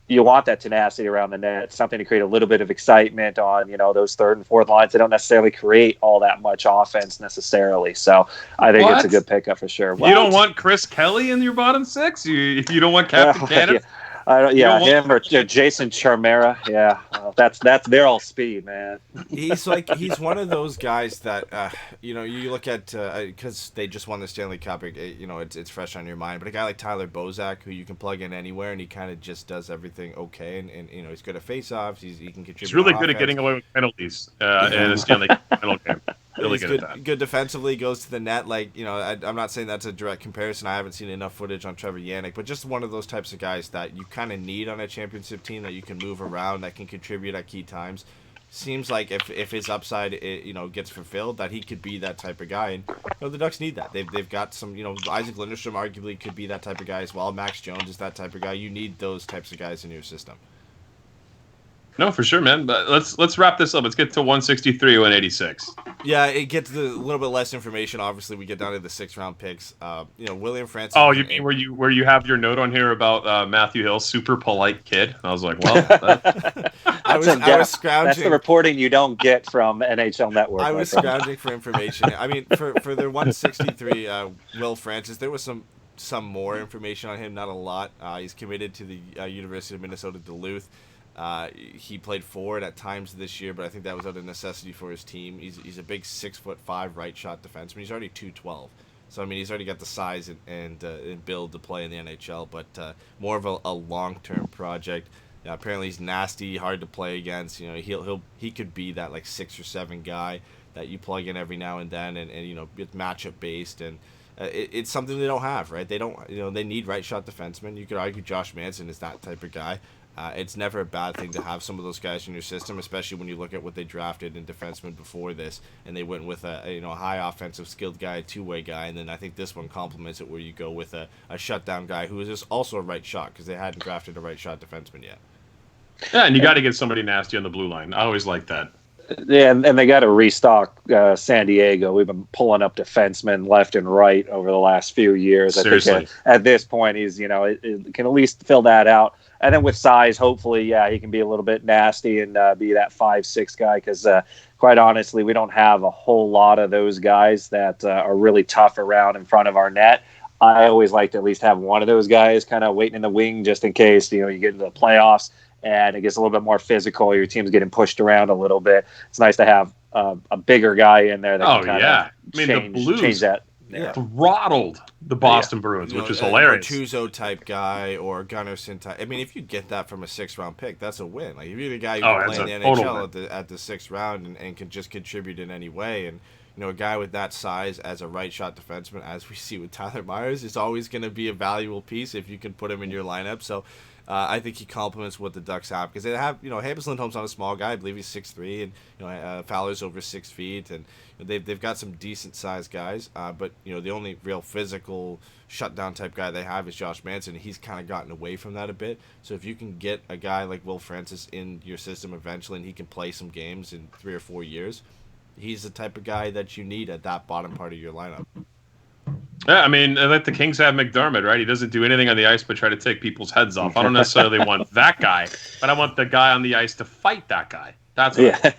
you want that tenacity around the net, something to create a little bit of excitement on, those 3rd and 4th lines. They don't necessarily create all that much offense necessarily. So I think it's a good pickup for sure. You don't want Chris Kelly in your bottom 6? You don't want Captain Canada? Him or Jason Charmera. Yeah, that's they're all speed, man. He's one of those guys that you look at because they just won the Stanley Cup. It's fresh on your mind. But a guy like Tyler Bozak, who you can plug in anywhere, and he kind of just does everything okay. And he's good at faceoffs. He can contribute. He's really good at getting away with penalties in a Stanley Cup final game. Really good at that. Good defensively, goes to the net. I'm not saying that's a direct comparison. I haven't seen enough footage on Trevor Yannick, but just one of those types of guys that you kind of need on a championship team, that you can move around, that can contribute at key times. Seems like if his upside gets fulfilled, that he could be that type of guy. And the Ducks need that. They've got some. Isaac Lindstrom arguably could be that type of guy as well. Max Jones is that type of guy. You need those types of guys in your system. No, for sure, man. But let's wrap this up. Let's get to 163, 186. Yeah, it gets a little bit less information. Obviously, we get down to the 6th round picks. William Francis. Oh, you mean where you have your note on here about Matthew Hill, super polite kid? And I was like, well, I was scrounging. That's the reporting you don't get from NHL Network. I was scrounging for information. I mean, for their 163, Will Francis, there was some more information on him, not a lot. He's committed to the University of Minnesota Duluth. He played forward at times this year, but I think that was out of necessity for his team. He's a big 6'5" right shot defenseman. He's already 212, so I mean he's already got the size and build to play in the NHL. But more of a long-term project. Apparently he's nasty, hard to play against. He could be that like 6 or 7 guy that you plug in every now and then, and it's matchup based and. It's something they don't have, right? They don't, they need right shot defensemen. You could argue Josh Manson is that type of guy. It's never a bad thing to have some of those guys in your system, especially when you look at what they drafted in defensemen before this, and they went with a high offensive skilled guy, a 2-way guy, and then I think this one complements it where you go with a shutdown guy who is just also a right shot because they hadn't drafted a right shot defenseman yet. Yeah, and you got to get somebody nasty on the blue line. I always like that. Yeah, and they got to restock San Diego. We've been pulling up defensemen left and right over the last few years. Seriously. I think at this point, he's it can at least fill that out. And then with size, hopefully, he can be a little bit nasty and be that 5'6" guy. Because quite honestly, we don't have a whole lot of those guys that are really tough around in front of our net. I always like to at least have one of those guys kind of waiting in the wing just in case you get into the playoffs. And it gets a little bit more physical. Your team's getting pushed around a little bit. It's nice to have a bigger guy in there that can the Blues change that. Throttled the Boston Bruins, which is hilarious. Tuzo type guy or Gunnarsson type. I mean, if you get that from a 6th round pick, that's a win. Like if you're the guy who can play in the NHL at the 6th round and can just contribute in any way, and a guy with that size as a right shot defenseman, as we see with Tyler Myers, is always going to be a valuable piece if you can put him in your lineup. So I think he complements what the Ducks have, because they have, Hampus Lindholm's not a small guy. I believe he's 6'3", and Fowler's over 6 feet, and they've got some decent sized guys. But the only real physical shutdown type guy they have is Josh Manson. He's kind of gotten away from that a bit. So if you can get a guy like Will Francis in your system eventually, and he can play some games in 3 or 4 years, he's the type of guy that you need at that bottom part of your lineup. Yeah, I mean, I let the Kings have McDermott, right? He doesn't do anything on the ice but try to take people's heads off. I don't necessarily want that guy, but I want the guy on the ice to fight that guy. That's what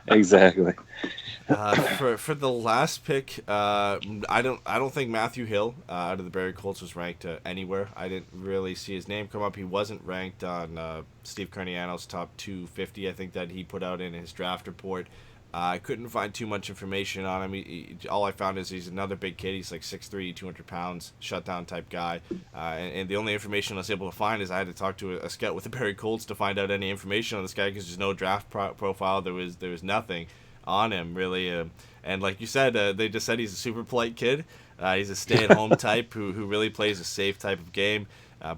Exactly. For the last pick, I don't think Matthew Hill out of the Barrie Colts was ranked anywhere. I didn't really see his name come up. He wasn't ranked on Steve Carniano's top 250. I think that he put out in his draft report. I couldn't find too much information on him. All I found is he's another big kid. He's like 6'3", 200 pounds, shutdown type guy. And the only information I was able to find is I had to talk to a scout with the Barrie Colts to find out any information on this guy, because there's no draft profile. There was nothing on him really. And like you said, they just said he's a super polite kid. He's a stay-at-home type who really plays a safe type of game.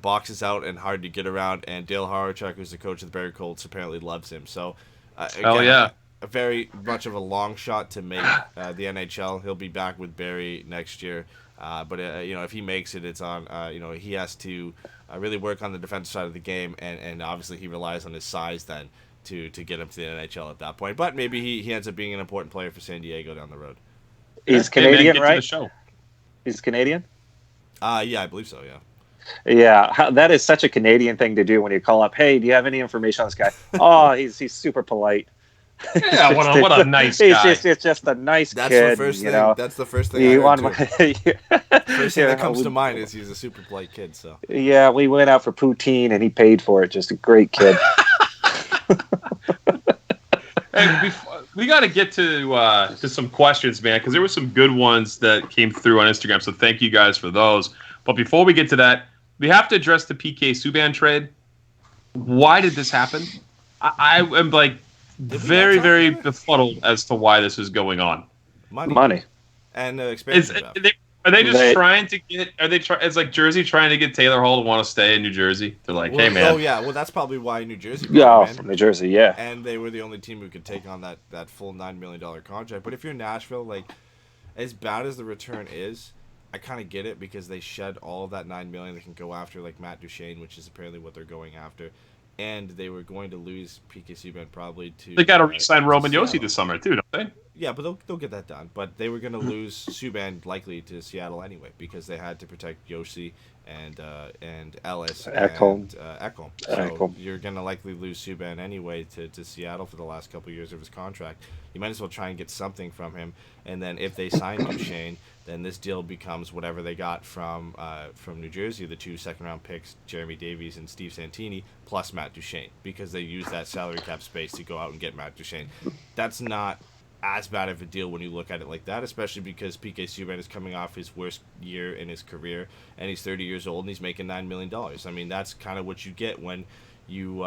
Boxes out and hard to get around. And Dale Horachek, who's the coach of the Barrie Colts, apparently loves him. So, again, a very much of a long shot to make the NHL. He'll be back with Barrie next year, but if he makes it, it's on. He has to really work on the defensive side of the game, and obviously he relies on his size then to get him to the NHL at that point. But maybe he ends up being an important player for San Diego down the road. He's Canadian, right? Show. He's Canadian. Yeah, I believe so. Yeah. Yeah, that is such a Canadian thing to do when you call up. Hey, do you have any information on this guy? Oh, he's super polite. Yeah, what a nice guy. It's just a nice That's kid. The first thing, That's the first thing you I want heard First thing that comes to mind is he's a super polite kid. So yeah, we went out for poutine and he paid for it. Just a great kid. Hey, we got to get to some questions, man, because there were some good ones that came through on Instagram. So thank you guys for those. But before we get to that, we have to address the PK Subban trade. Why did this happen? I am very, very befuddled as to why this is going on. Money. And expansion. Are they just trying to get? It's like Jersey trying to get Taylor Hall to want to stay in New Jersey. They're like, hey man. Oh yeah, well that's probably why New Jersey. From New Jersey, yeah. And they were the only team who could take on that full $9 million contract. But if you're Nashville, as bad as the return is, I kind of get it, because they shed all of that $9 million. They can go after Matt Duchene, which is apparently what they're going after. And they were going to lose PK Subban probably to. They got to re-sign Roman Josi this summer too, don't they? Yeah, but they'll get that done. But they were going to lose Subban likely to Seattle anyway, because they had to protect Josi and Ellis Ekholm. and Ekholm. So you're going to likely lose Subban anyway to Seattle for the last couple of years of his contract. You might as well try and get something from him. And then if they sign Duchene, then this deal becomes whatever they got from New Jersey, the 2 second-round picks, Jeremy Davies and Steve Santini, plus Matt Duchene, because they use that salary cap space to go out and get Matt Duchene. That's not as bad of a deal when you look at it like that, especially because PK Subban is coming off his worst year in his career, and he's 30 years old, and he's making $9 million. I mean, that's kind of what you get when you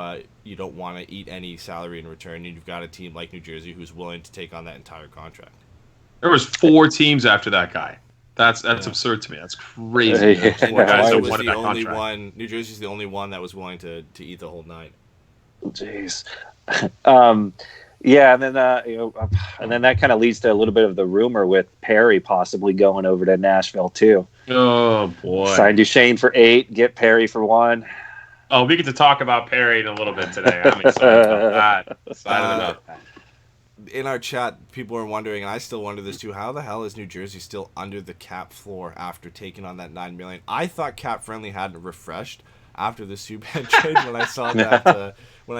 don't want to eat any salary in return, and you've got a team like New Jersey who's willing to take on that entire contract. There was 4 teams after that guy. That's absurd to me. That's crazy. New Jersey's the only one that was willing to eat the whole 9. Jeez. Yeah, and then that kind of leads to a little bit of the rumor with Perry possibly going over to Nashville too. Oh boy! Sign Duchene for 8, get Perry for 1. Oh, we get to talk about Perry in a little bit today. I'm excited about that. Excited about that. In our chat, people are wondering, and I still wonder this too, how the hell is New Jersey still under the cap floor after taking on that $9 million? I thought cap friendly hadn't refreshed after the Subban trade when I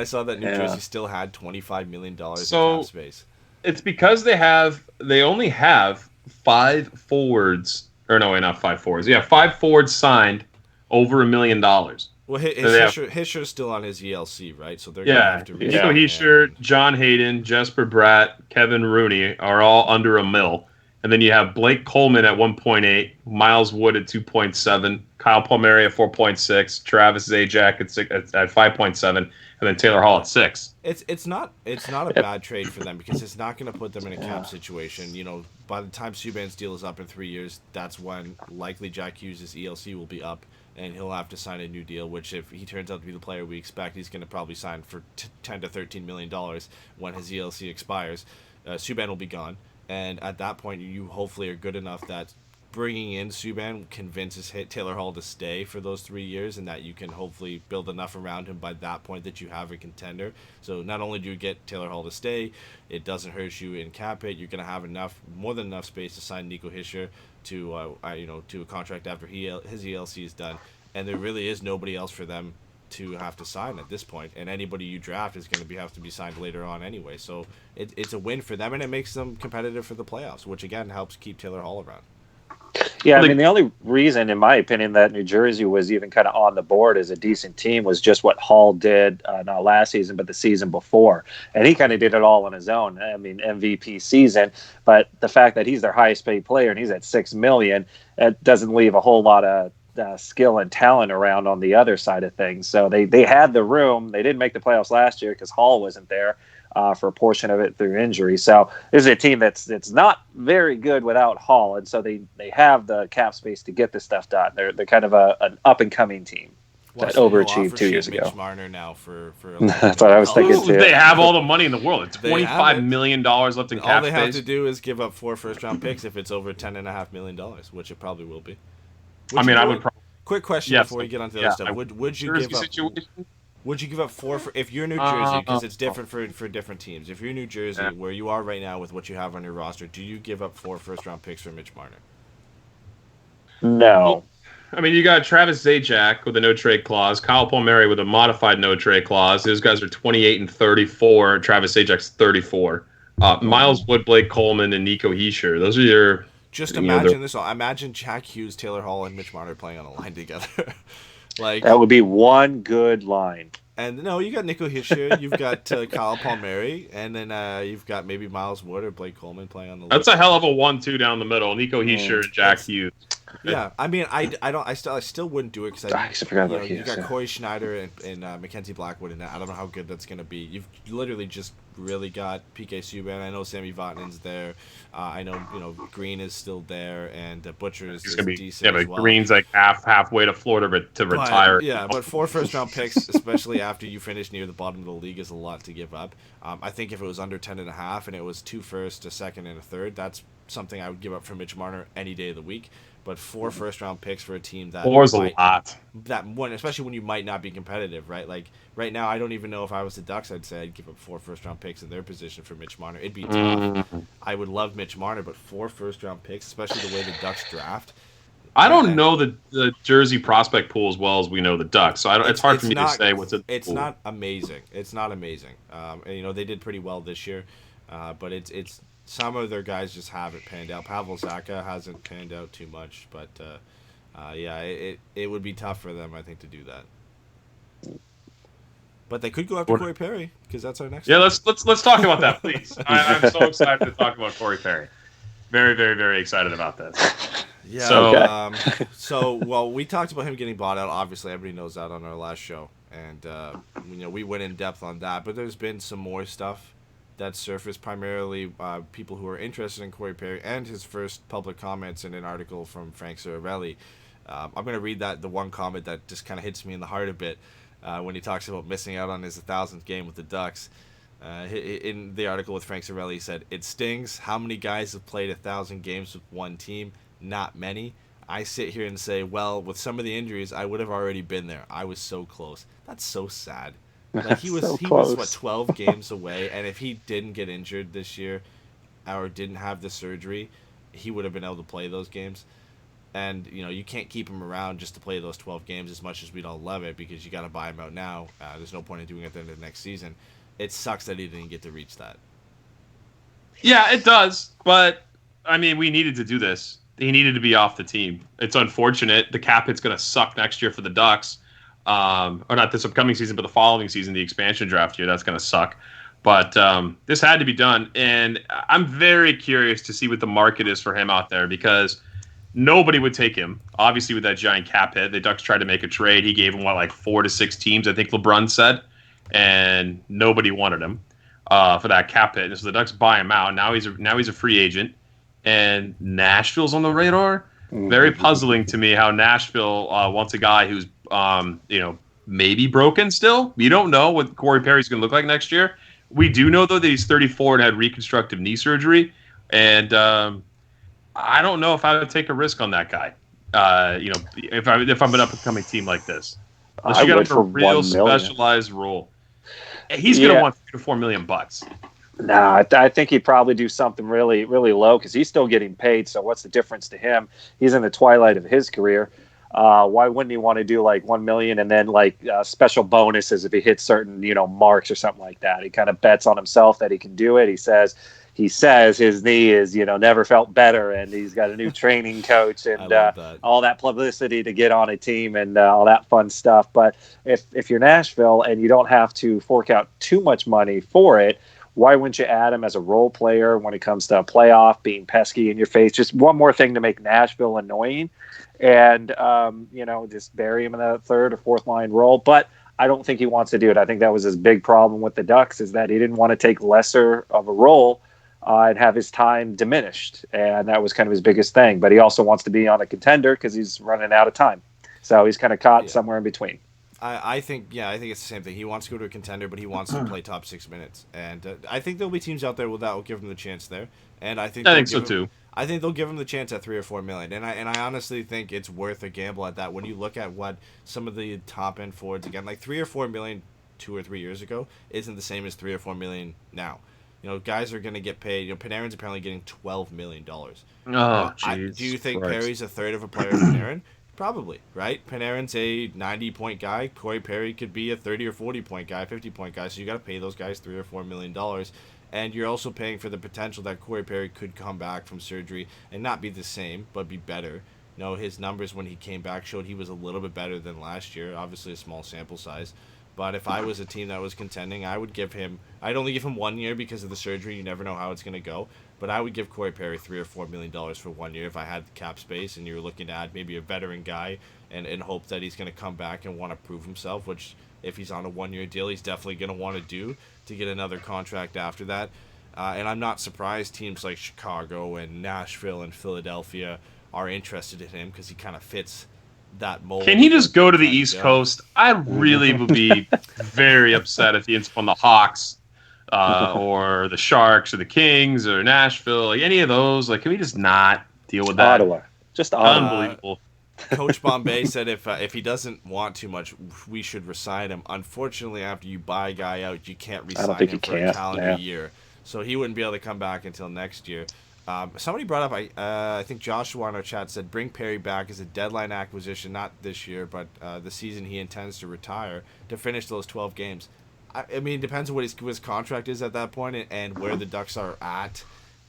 saw that New Jersey still had $25 million in cap space. It's because they only have 5 forwards, or no, wait, not 5 forwards. Yeah, 5 forwards signed over $1 million. Well, Hischer's still on his ELC, right? So they're going to have to Hischer, John Hayden, Jesper Bratt, Kevin Rooney are all under $1 million. And then you have Blake Coleman at 1.8, Miles Wood at 2.7, Kyle Palmieri at 4.6, Travis Zajac at 5.7, and then Taylor Hall at 6. It's not a bad trade for them because it's not going to put them in a cap situation. You know, by the time Subban's deal is up in 3 years, that's when likely Jack Hughes' ELC will be up, and he'll have to sign a new deal. Which, if he turns out to be the player we expect, he's going to probably sign for $10 to $13 million when his ELC expires. Subban will be gone. And at that point, you hopefully are good enough that bringing in Subban convinces Taylor Hall to stay for those 3 years, and that you can hopefully build enough around him by that point that you have a contender. So not only do you get Taylor Hall to stay, it doesn't hurt you in cap hit. You're going to have more than enough space to sign Nico Hischier to a contract after his ELC is done. And there really is nobody else for them to have to sign at this point, and anybody you draft is going to have to be signed later on anyway. So it's a win for them, and it makes them competitive for the playoffs, which again helps keep Taylor Hall around. Yeah, I mean, the only reason, in my opinion, that New Jersey was even kind of on the board as a decent team was just what Hall did, not last season, but the season before. And he kind of did it all on his own. I mean, MVP season. But the fact that he's their highest paid player and he's at $6 million, it doesn't leave a whole lot of skill and talent around on the other side of things. So they had the room. They didn't make the playoffs last year because Hall wasn't there for a portion of it through injury. So this is a team that's not very good without Hall, and so they have the cap space to get this stuff done. They're kind of an up and coming team that overachieved 2 years ago. Mitch Marner now for that's what I was thinking too. They have all the money in the world. It's $25 million left in cap space. All they have to do is give up 4 first-round picks if it's over $10.5 million, which it probably will be. I would probably. Quick question before we get on to the other stuff. Would you give up? Situation? Would you give up 4 if you're New Jersey, because it's different for different teams? If you're New Jersey, where you are right now with what you have on your roster, do you give up 4 first-round picks for Mitch Marner? No. I mean, you got Travis Zajac with a no-trade clause, Kyle Palmieri with a modified no-trade clause. Those guys are 28 and 34. Travis Zajac's 34. Miles Wood, Blake Coleman, and Nico Hischier. Those are your... Just imagine this. Imagine Jack Hughes, Taylor Hall, and Mitch Marner playing on a line together. Like that would be one good line. And no, you got Nico Hischier, you've got Kyle Palmieri, and then you've got maybe Miles Wood or Blake Coleman playing on the line. That's a hell of a 1-2 down the middle. Nico Hischier and Jack Hughes. Yeah, I mean, I still wouldn't do it because you got Corey Schneider and Mackenzie Blackwood in that. I don't know how good that's gonna be. You've literally just really got PK Subban. I know Sammy Vatanen's there. I know Green is still there, and Butcher is decent. Yeah, but as well. Green's like halfway to Florida to retire. Yeah, but 4 first-round picks, especially after you finish near the bottom of the league, is a lot to give up. I think if it was under 10.5 and it was 2 firsts, a second, and a third, that's something I would give up for Mitch Marner any day of the week. But 4 first-round picks for a team that 4 is a lot. That one, especially when you might not be competitive, right? Like right now, I don't even know if I was the Ducks, I'd say I'd give up 4 first-round picks in their position for Mitch Marner. It'd be tough. I would love Mitch Marner, but 4 first-round picks, especially the way the Ducks draft. I don't know the Jersey prospect pool as well as we know the Ducks, so it's hard for me to say what's a. It's not amazing. It's not amazing. And, they did pretty well this year, but it's. Some of their guys just haven't panned out. Pavel Zacha hasn't panned out too much, but it would be tough for them, I think, to do that. But they could go after Corey Perry because that's our next. Yeah, let's talk about that, please. I'm so excited to talk about Corey Perry. Very, very, very excited about this. Yeah. So, well, we talked about him getting bought out. Obviously, everybody knows that on our last show, and we went in depth on that. But there's been some more stuff that surfaced, primarily people who are interested in Corey Perry and his first public comments in an article from Frank Cirarelli. I'm going to read the one comment that just kind of hits me in the heart a bit when he talks about missing out on his 1,000th game with the Ducks. In the article with Frank Cirarelli, he said, "It stings. How many guys have played 1,000 games with one team? Not many. I sit here and say, well, with some of the injuries, I would have already been there. I was so close." That's so sad. Like he was 12 games away, and if he didn't get injured this year or didn't have the surgery, he would have been able to play those games. And you can't keep him around just to play those 12 games as much as we'd all love it, because you got to buy him out now. There's no point in doing it at the end of the next season. It sucks that he didn't get to reach that. Yeah, it does, but I mean, we needed to do this. He needed to be off the team. It's unfortunate. The cap hit's going to suck next year for the Ducks. Or not this upcoming season, but the following season, the expansion draft year, that's going to suck. But this had to be done, and I'm very curious to see what the market is for him out there because nobody would take him. Obviously, with that giant cap hit, the Ducks tried to make a trade. He gave him, like 4 to 6 teams, I think LeBron said, and nobody wanted him for that cap hit. And so the Ducks buy him out. Now he's a free agent, and Nashville's on the radar. Very puzzling to me how Nashville wants a guy who's maybe broken still. You don't know what Corey Perry's going to look like next year. We do know, though, that he's 34 and had reconstructive knee surgery. And I don't know if I would take a risk on that guy, if I'm an up-and-coming team like this. Unless you got him a real specialized role. He's going to want $3 to $4 million. No, I think he'd probably do something really, really low because he's still getting paid. So what's the difference to him? He's in the twilight of his career. Why wouldn't he want to do like $1 million and then special bonuses if he hits certain marks or something like that? He kind of bets on himself that he can do it. He says his knee is never felt better, and he's got a new training coach and all that publicity to get on a team and all that fun stuff. But if you're Nashville and you don't have to fork out too much money for it, why wouldn't you add him as a role player when it comes to a playoff, being pesky in your face? Just one more thing to make Nashville annoying. And, just bury him in that third or fourth line role. But I don't think he wants to do it. I think that was his big problem with the Ducks is that he didn't want to take lesser of a role and have his time diminished. And that was kind of his biggest thing. But he also wants to be on a contender because he's running out of time. So he's kind of caught somewhere in between. I think it's the same thing. He wants to go to a contender, but he wants to play top 6 minutes. And I think there'll be teams out there that will give him the chance there. And I think so too. I think they'll give him the chance at $3 or $4 million, and I honestly think it's worth a gamble at that. When you look at what some of the top end forwards again, like $3 or $4 million 2 or 3 years ago, isn't the same as $3 or $4 million now. Guys are going to get paid. Panarin's apparently getting $12 million. Oh, jeez. Do you think Perry's a third of a player of Panarin? Probably, right? Panarin's a 90-point guy. Corey Perry could be a 30 or 40-point guy, 50-point guy. So you got to pay those guys $3 or $4 million. And you're also paying for the potential that Corey Perry could come back from surgery and not be the same, but be better. His numbers when he came back showed he was a little bit better than last year. Obviously, a small sample size. But if I was a team that was contending, I'd only give him 1 year because of the surgery. You never know how it's going to go. But I would give Corey Perry $3 or $4 million for 1 year if I had the cap space and you were looking to add maybe a veteran guy and hope that he's going to come back and want to prove himself, which if he's on a 1 year deal, he's definitely going to want to do to get another contract after that. And I'm not surprised teams like Chicago and Nashville and Philadelphia are interested in him because he kind of fits that mold. Can he just go to the East Coast? I really would be very upset if he ends up on the Hawks or the Sharks or the Kings or Nashville, like any of those. Like, can we just not deal with that? Ottawa. Just Ottawa. Unbelievable. Coach Bombay said if he doesn't want too much, we should resign him. Unfortunately, after you buy a guy out, you can't resign him for a calendar year. So he wouldn't be able to come back until next year. Somebody brought up, I think Joshua in our chat said, bring Perry back as a deadline acquisition, not this year, but the season he intends to retire to finish those 12 games. I mean, it depends on what his contract is at that point and where the Ducks are at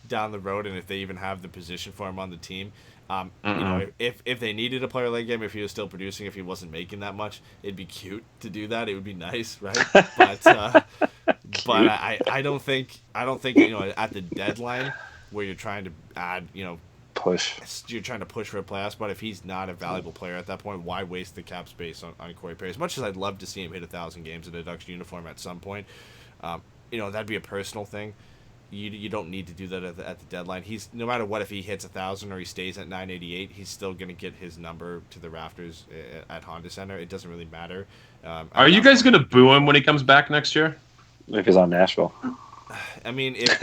down the road and if they even have the position for him on the team. If they needed a player like him, if he was still producing, if he wasn't making that much, it'd be cute to do that. It would be nice, right? But I don't think at the deadline where you're trying to add you're trying to push for a playoff spot. If he's not a valuable player at that point, why waste the cap space on Corey Perry? As much as I'd love to see him hit 1,000 games in a Ducks uniform at some point, that'd be a personal thing. You don't need to do that at the deadline. He's no matter what, if he hits 1,000 or he stays at 988, he's still going to get his number to the rafters at Honda Center. It doesn't really matter. Are you guys going to boo him when he comes back next year? If he's on Nashville. I mean, it's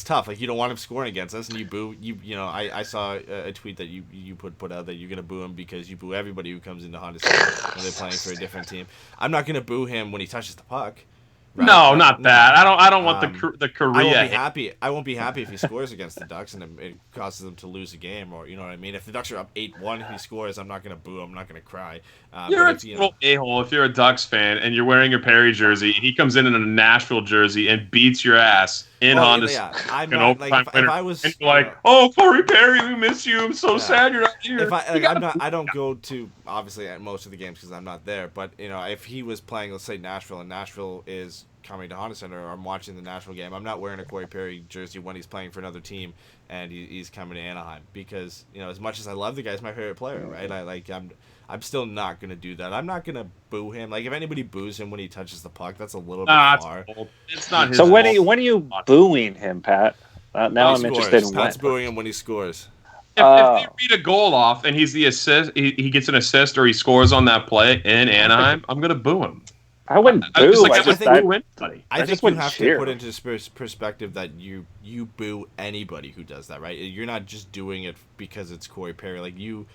tough. Like, you don't want him scoring against us, and you boo. I saw a tweet that you put out that you're gonna boo him because you boo everybody who comes into Honda Center when they're playing for a different team. I'm not gonna boo him when he touches the puck. Right? No, not that. I don't want the Korea. I won't be happy if he scores against the Ducks and it causes them to lose a game, or you know what I mean. If the Ducks are up 8-1 and he scores, I'm not gonna boo him. I'm not gonna cry. You're a total a-hole if you're a Ducks fan and you're wearing a Perry jersey and he comes in a Nashville jersey and beats your ass. in Honda. Yeah, I'm an not like overtime if winner, I was and you're like, oh, Corey Perry, we miss you. I'm so sad you're not here. If I'm not, I don't go to obviously at most of the games because I'm not there. But if he was playing, let's say Nashville, and Nashville is coming to Honda Center, or I'm watching the Nashville game, I'm not wearing a Corey Perry jersey when he's playing for another team and he's coming to Anaheim because as much as I love the guy, he's my favorite player, right? I'm still not gonna do that. I'm not gonna boo him. Like if anybody boos him when he touches the puck, that's a little bit far. It's not his So when fault. are you booing him, Pat? Now I'm interested in Pat's booing him when he scores. If they read a goal off and he's the assist, he gets an assist or he scores on that play in Anaheim, I'm gonna boo him. I wouldn't boo. I think you have cheer. to put into perspective that you boo anybody who does that, right? You're not just doing it because it's Corey Perry. Like you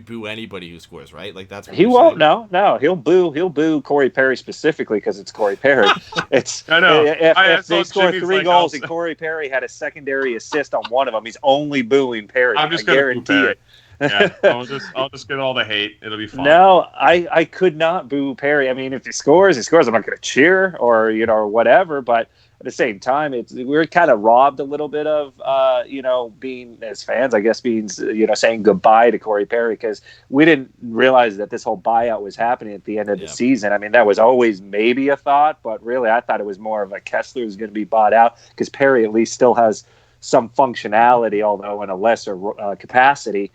boo anybody who scores, right? Like that's what He won't. No, he'll boo Corey Perry specifically because it's Corey Perry. It's I know. If they score 3 goals and Corey Perry had a secondary assist on one of them, he's only booing Perry. I'm just I gonna boo guarantee Perry. it. Yeah, I'll just get all the hate. It'll be fun. No, I could not boo Perry. I mean, if he scores, he scores. I'm not going to cheer or or whatever. But at the same time, we're kind of robbed a little bit of being as fans, I guess, being saying goodbye to Corey Perry because we didn't realize that this whole buyout was happening at the end of the season. I mean, that was always maybe a thought, but really, I thought it was more of a Kessler is going to be bought out because Perry at least still has some functionality, although in a lesser capacity.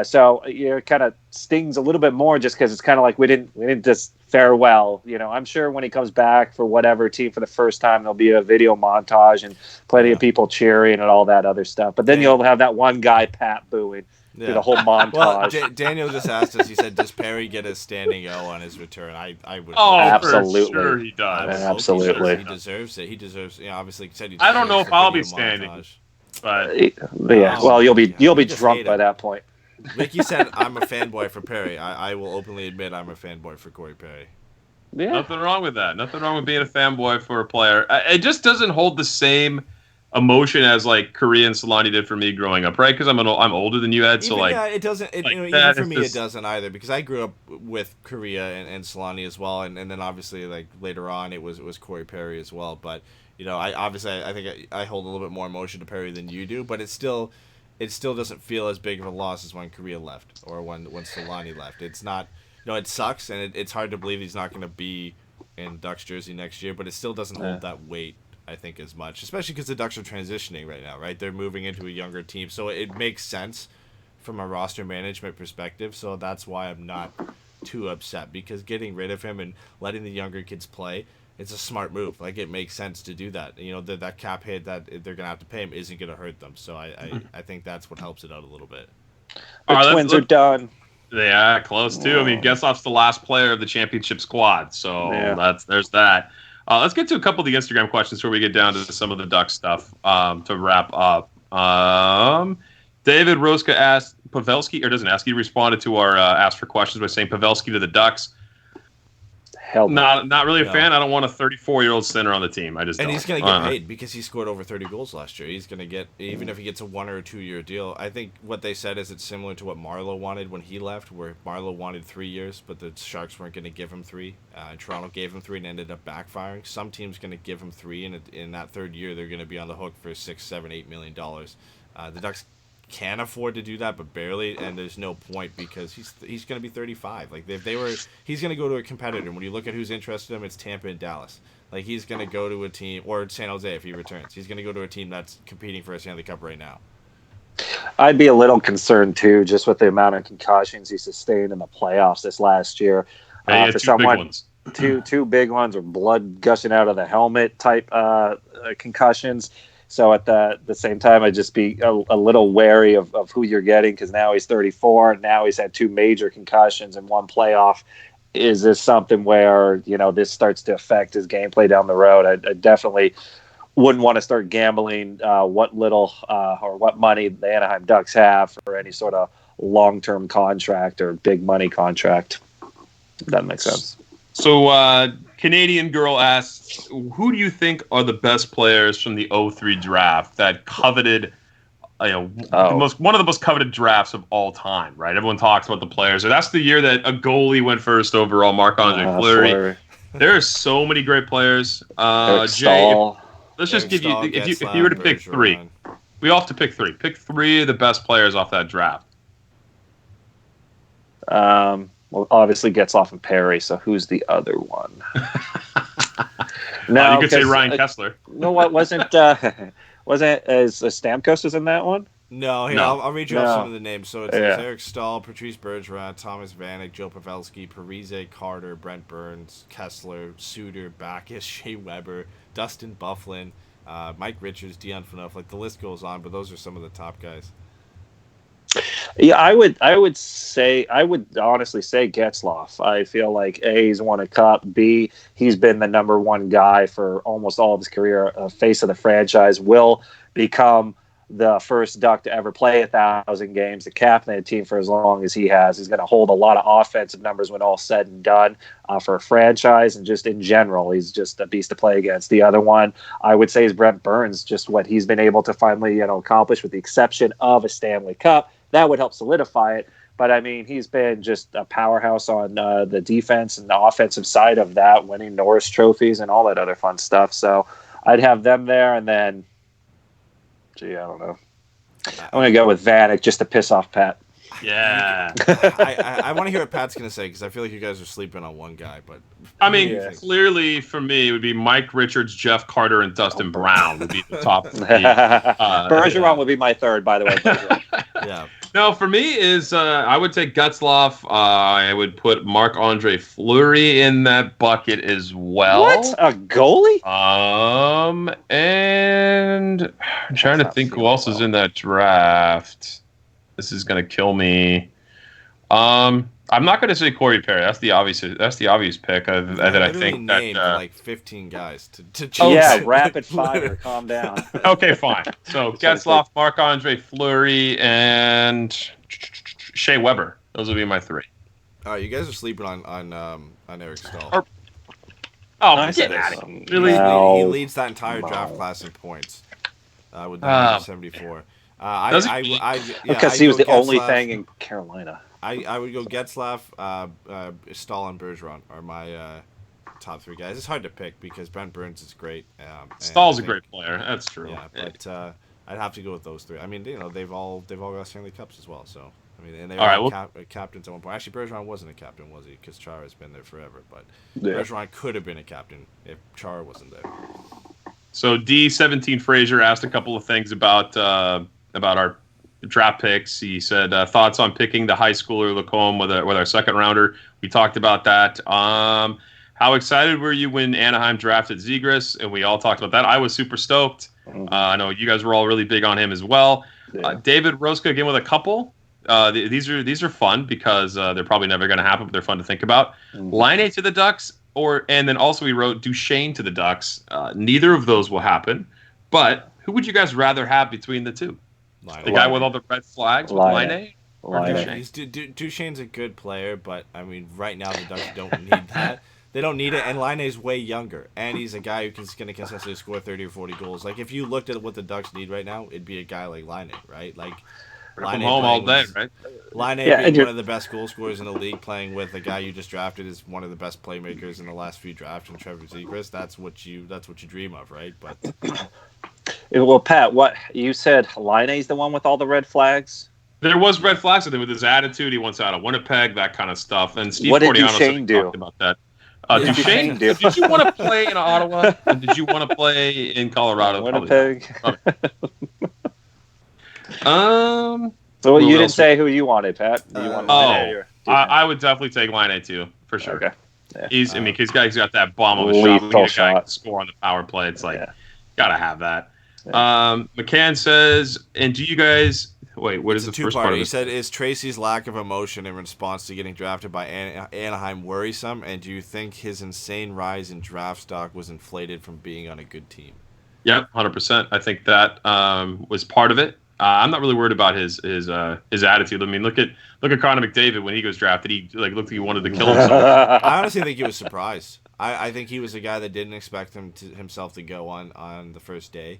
So it kind of stings a little bit more just because it's kind of like we didn't just farewell. I'm sure when he comes back for whatever team for the first time, there'll be a video montage and plenty of people cheering and all that other stuff. But then you'll have that one guy, Pat, booing through the whole montage. Well, Daniel just asked us. He said, "Does Perry get a standing O on his return?" I would. Oh, absolutely. For sure he does. Absolutely. He deserves it. He deserves. Obviously, he said. I don't know if I'll be standing, but well, you'll be drunk by that point. Vicky said, "I'm a fanboy for Perry." I will openly admit I'm a fanboy for Corey Perry. Yeah. Nothing wrong with that. Nothing wrong with being a fanboy for a player. It just doesn't hold the same emotion as like Korea and Solani did for me growing up, right? Because I'm older than you, Ed. So it doesn't. Even for me, it doesn't either because I grew up with Korea and Solani as well, and then obviously like later on it was Corey Perry as well. But I think I hold a little bit more emotion to Perry than you do, but it still doesn't feel as big of a loss as when Korea left or when Solani left. It's not, it sucks and it's hard to believe he's not going to be in Ducks jersey next year, but it still doesn't hold that weight, I think, as much, especially because the Ducks are transitioning right now, right? They're moving into a younger team, so it makes sense from a roster management perspective, so that's why I'm not too upset because getting rid of him and letting the younger kids play, it's a smart move. Like, it makes sense to do that. That cap hit that they're going to have to pay him isn't going to hurt them. So I think that's what helps it out a little bit. The Twins are done. Yeah, close too. I mean, Getzlaf's the last player of the championship squad. So there's that. Let's get to a couple of the Instagram questions before we get down to some of the Duck stuff to wrap up. David Roska asked Pavelski, or doesn't ask, he responded to our ask for questions by saying Pavelski to the Ducks. Not really a fan. I don't want a 34-year-old center on the team. I just and don't. He's going to get paid because he scored over 30 goals last year. He's going to get, even if he gets a 1 or a 2 year deal. I think what they said is it's similar to what Marleau wanted when he left, where Marleau wanted 3 years, but the Sharks weren't going to give him 3. Toronto gave him 3 and ended up backfiring. Some teams going to give him 3, and in that third year they're going to be on the hook for $6, $7, $8 million. The Ducks can afford to do that, but barely, and there's no point because he's going to be 35. Like he's going to go to a competitor. And when you look at who's interested in him, it's Tampa and Dallas. Like he's going to go to a team, or San Jose if he returns. He's going to go to a team that's competing for a Stanley Cup right now. I'd be a little concerned too, just with the amount of concussions he sustained in the playoffs this last year. For someone, two big ones, or blood gushing out of the helmet type concussions. So at the same time, I'd just be a little wary of who you're getting because now he's 34. And now he's had 2 major concussions in 1 playoff. Is this something where, this starts to affect his gameplay down the road? I definitely wouldn't want to start gambling what little or what money the Anaheim Ducks have for any sort of long-term contract or big money contract. If that makes sense. So Canadian girl asks, who do you think are the best players from the 03 draft that coveted, one of the most coveted drafts of all time, right? Everyone talks about the players. So that's the year that a goalie went first overall, Marc-Andre Fleury. There are so many great players. Jay, let's just Eric give you Stahl, if you Getzlaf, were to pick three, Bergeron. we all have to pick three. Pick three of the best players off that draft. Well, obviously Getzlaf and Perry. So who's the other one? No, you could say 'cause, Ryan Kessler. No, what wasn't Stamkos is in that one? No, here, No. I'll read you off No. some of the names. So it's Yeah. Eric Stahl, Patrice Bergeron, Thomas Vanek, Joe Pavelski, Parise, Carter, Brent Burns, Kessler, Suter, Backus, Shea Weber, Dustin Bufflin, Mike Richards, Dion Phaneuf. Like, the list goes on, but those are some of the top guys. Yeah, I would honestly say Getzlaf. I feel like A, he's won a cup. B, he's been the number one guy for almost all of his career. Face of the franchise, will become the first Duck to ever play 1,000 games, the captain of the team for as long as he has. He's going to hold a lot of offensive numbers when all said and done for a franchise, and just in general, he's just a beast to play against. The other one I would say is Brent Burns. Just what he's been able to finally accomplish, with the exception of a Stanley Cup. That would help solidify it. But, I mean, he's been just a powerhouse on the defense and the offensive side of that, winning Norris trophies and all that other fun stuff. So I'd have them there. And then, I don't know. I'm going to go with Vanek just to piss off Pat. Yeah. I want to hear what Pat's going to say, because I feel like you guys are sleeping on one guy. But I mean, Yeah. clearly for me, it would be Mike Richards, Jeff Carter, and Dustin Brown would be the top three. Bergeron would be my third, by the way. Bergeron. yeah, No, for me is I would take Getzlaf. I would put Marc-Andre Fleury in that bucket as well. What? A goalie? And I'm trying to not think who feeling else is well. in that draft. This is gonna kill me. I'm not gonna say Corey Perry. That's the obvious pick. That I literally think that. named like 15 guys to choose. Yeah, rapid fire. Calm down. Okay, fine. So Getzlaf, Marc-Andre Fleury, and Shea Weber. Those would be my three. Oh, you guys are sleeping on Eric Stahl. Oh, Nice. get out of here. Really? No. He leads that entire draft class in points with 74. Does Because he was the only thing in Carolina. I would go Getzlaf, Stahl, and Bergeron are my top three guys. It's hard to pick because Brent Burns is great. Stahl's a great player. That's true. Yeah, but I'd have to go with those three. I mean, they've all got Stanley Cups as well. So I mean, and they were all captains at one point. Actually, Bergeron wasn't a captain, was he? Because Chara's been there forever. But Bergeron could have been a captain if Chara wasn't there. So D17 Fraser asked a couple of things about our draft picks. He said thoughts on picking the high schooler Lacombe with our second rounder. We talked about that. How excited were you when Anaheim drafted Zegras? And we all talked about that. I was super stoked. I know you guys were all really big on him as well. Yeah. David Roska again with a couple. These are fun because they're probably never going to happen, but they're fun to think about. Line to the Ducks, and then also we wrote Duchesne to the Ducks. Neither of those will happen. But who would you guys rather have between the two? The guy with all the red flags with Line? Duchesne's a good player, but I mean, right now the Ducks don't need that. They don't need it, and Laine's way younger, and he's a guy who's going to consistently score 30 or 40 goals. Like, if you looked at what the Ducks need right now, it'd be a guy like Laine, right? Like, From home all day, right? Laine Yeah, being one of the best goal scorers in the league, playing with a guy you just drafted is one of the best playmakers in the last few drafts, and Trevor Zegras. That's what you dream of, right? But Well, Pat, what you said? Laine's the one with all the red flags. There was red flags with him with his attitude. He wants out of Winnipeg, that kind of stuff. And Steve What did Cordiano Duchesne do? talked about that. Duchesne do? Did you want to play in Ottawa? And did you want to play in Colorado? Winnipeg. So Who you didn't else? say who you wanted, Pat. You wanted I would definitely take Laine too, for sure. Okay. Yeah. He's got that bomb of a shot. Lethal We need a guy shot. who can score on the power play. It's like, gotta have that. Yeah. McCann says, and do you guys wait? What is the first part of He this? said, "Is Tracy's lack of emotion in response to getting drafted by Anaheim worrisome? And do you think his insane rise in draft stock was inflated from being on a good team?" Yep, 100%. I think that was part of it. I'm not really worried about his attitude. I mean, look at Connor McDavid when he goes drafted. He looked like he wanted to kill himself. I honestly think he was surprised. I think he was a guy that didn't expect himself to go on the first day,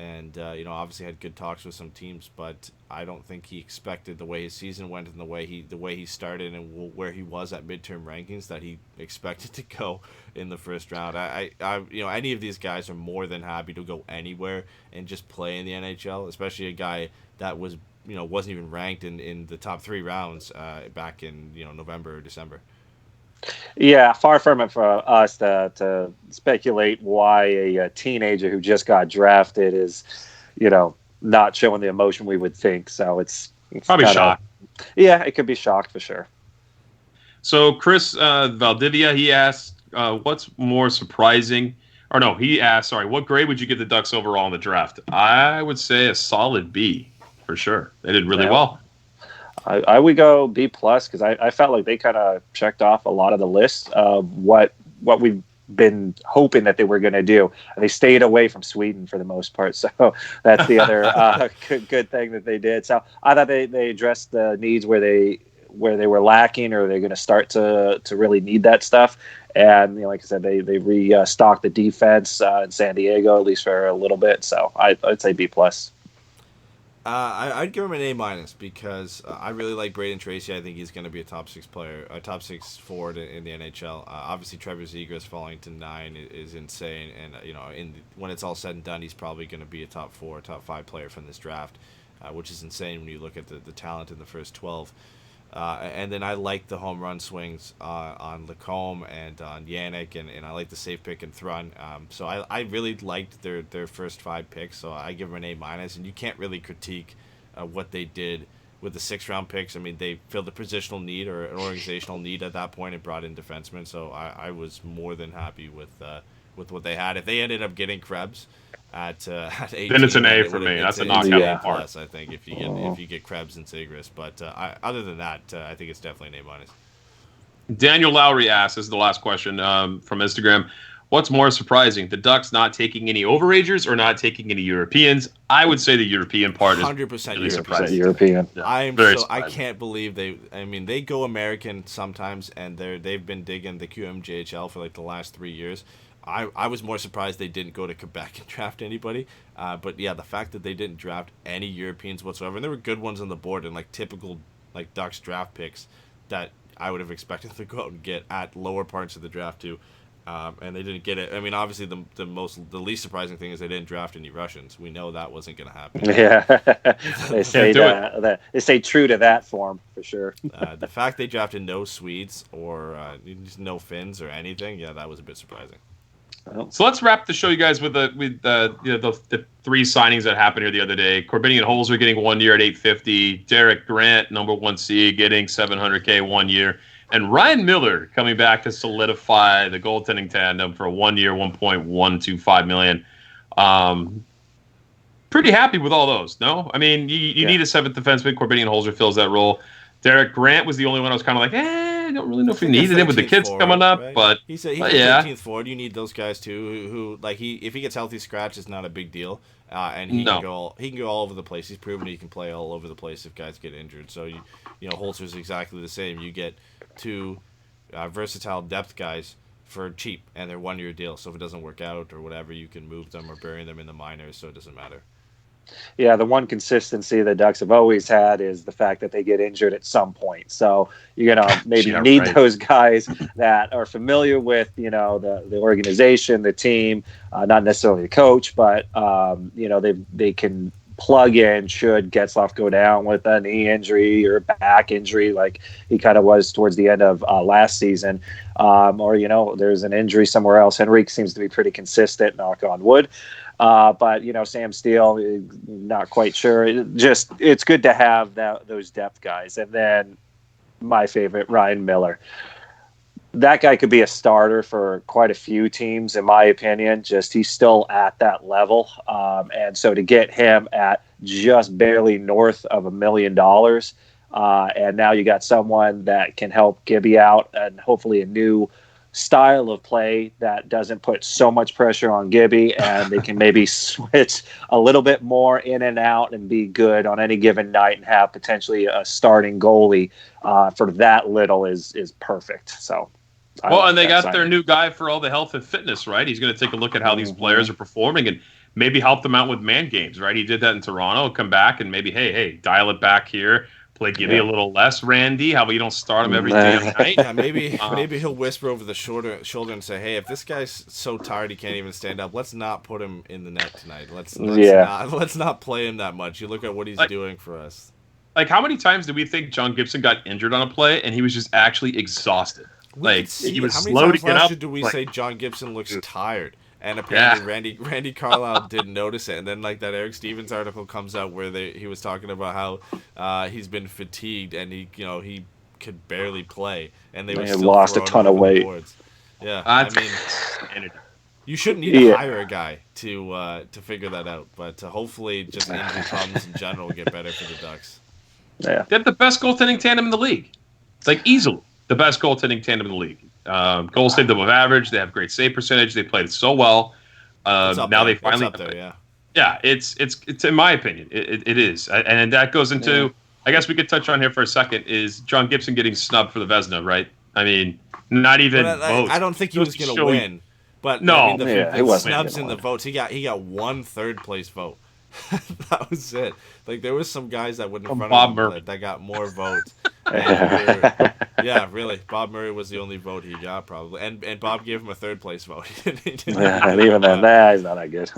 and obviously had good talks with some teams, but I don't think he expected the way his season went and the way he started and where he was at midterm rankings that he expected to go in the first round. I any of these guys are more than happy to go anywhere and just play in the NHL, especially a guy that was wasn't even ranked in the top 3 rounds back in November or December. Yeah, far from it for us to speculate why a teenager who just got drafted is, not showing the emotion we would think. So it's probably shocked. Yeah, it could be shocked for sure. So Chris Valdivia, he asked, what's more surprising? Or no, he asked, sorry, what grade would you give the Ducks overall in the draft? I would say a solid B for sure. They did really well. I would go B+ because I felt like they kind of checked off a lot of the list of what we've been hoping that they were going to do. And they stayed away from Sweden for the most part, so that's the other good thing that they did. So I thought they addressed the needs where they were lacking, or they're going to start to really need that stuff. And like I said, they restocked the defense in San Diego, at least for a little bit. So I'd say B+. I'd give him an A- because I really like Braden Tracy. I think he's going to be a top 6 player, a top 6 forward in the NHL. Obviously, Trevor Zegras falling to 9 is insane, and when it's all said and done, he's probably going to be a top 4, top 5 player from this draft, which is insane when you look at the talent in the first 12. And then I like the home run swings on Lacombe and on Yannick, and I like the safe pick and Thrun. So I really liked their first 5 picks, so I give them an A-, and you can't really critique what they did with the 6th-round picks. I mean, they filled a positional need or an organizational need at that point and brought in defensemen, so I was more than happy with what they had. If they ended up getting Krebs at 18, then it's an A for me. That's a knockout plus, I think, if you get Krebs and Zegras. But other than that, I think it's definitely an A-. Daniel Lowry asks, this is the last question from Instagram, what's more surprising, the Ducks not taking any overagers or not taking any Europeans? I would say the European part 100% really surprising. European. Yeah, I can't believe they go American sometimes, and they've been digging the QMJHL for like the last 3 years. I was more surprised they didn't go to Quebec and draft anybody. But yeah, the fact that they didn't draft any Europeans whatsoever, and there were good ones on the board and like typical like Ducks draft picks that I would have expected to go out and get at lower parts of the draft too. And they didn't get it. I mean, obviously the least surprising thing is they didn't draft any Russians. We know that wasn't going to happen. Yeah, they stay true to that form for sure. The fact they drafted no Swedes or no Finns or anything, yeah, that was a bit surprising. So let's wrap the show, you guys, with the 3 signings that happened here the other day. Corbinian Holzer getting 1 year at $850. Derek Grant, number 1 seed, getting $700K 1 year. And Ryan Miller coming back to solidify the goaltending tandem for a 1 year, $1.125 million. Pretty happy with all those, no? I mean, you need a 7th defenseman. Corbinian Holzer fills that role. Derek Grant was the only one I was kind of like, I don't really know if we needed it with the kids forward, coming up, right? but he's a yeah. 13th forward. You need those guys too, who like if he gets healthy scratch, it's not a big deal, and he can go all over the place. He's proven he can play all over the place if guys get injured. So Holzer's exactly the same. You get 2 versatile depth guys for cheap, and they're 1 year deal. So if it doesn't work out or whatever, you can move them or bury them in the minors, so it doesn't matter. Yeah, the one consistency the Ducks have always had is the fact that they get injured at some point. So you're going to maybe need those guys that are familiar with, the organization, the team, not necessarily the coach, but, they can plug in should Getzlaf go down with a knee injury or back injury like he kind of was towards the end of last season. Or, there's an injury somewhere else. Henrique seems to be pretty consistent, knock on wood. But Sam Steele, not quite sure. It's good to have those depth guys. And then my favorite, Ryan Miller. That guy could be a starter for quite a few teams, in my opinion. He's still at that level. And so to get him at just barely north of $1 million, and now you got someone that can help Gibby out and hopefully a new style of play that doesn't put so much pressure on Gibby, and they can maybe switch a little bit more in and out and be good on any given night and have potentially a starting goalie for that little is perfect. So, and they got their new guy for all the health and fitness, right? He's going to take a look at how these players are performing, and maybe help them out with man games, right? He did that in Toronto. Come back and maybe, hey, dial it back here. Play Gibby a little less, Randy. How about you don't start him every damn night? Yeah, maybe he'll whisper over the shoulder and say, "Hey, if this guy's so tired he can't even stand up, let's not put him in the net tonight. Let's not play him that much. You look at what he's doing for us." Like, how many times did we think John Gibson got injured on a play and he was just actually exhausted? He was slow to get up. Did we say John Gibson looks tired? And apparently Randy Carlisle didn't notice it. And then like that Eric Stevens article comes out where he was talking about how he's been fatigued and he could barely play, and they lost a ton of weight. Yeah, I mean, you shouldn't need to hire a guy to figure that out. But hopefully, just injury problems in general get better for the Ducks. Yeah, they have the best goaltending tandem in the league. It's like easily the best goaltending tandem in the league. Goals saved above average. They have great save percentage. They played so well. Now they finally up there, it's in my opinion it is, and that goes into I guess we could touch on here for a second is John Gibson getting snubbed for the Vezina, right? I mean, not even votes. I don't think he was going to win, but no, I mean, he wasn't snubs in the votes. He got one third place vote. That was it. Like there was some guys that went in front of him that got more votes. Yeah, really. Bob Murray was the only vote he got probably, and Bob gave him a third place vote. And even then, he's not that good.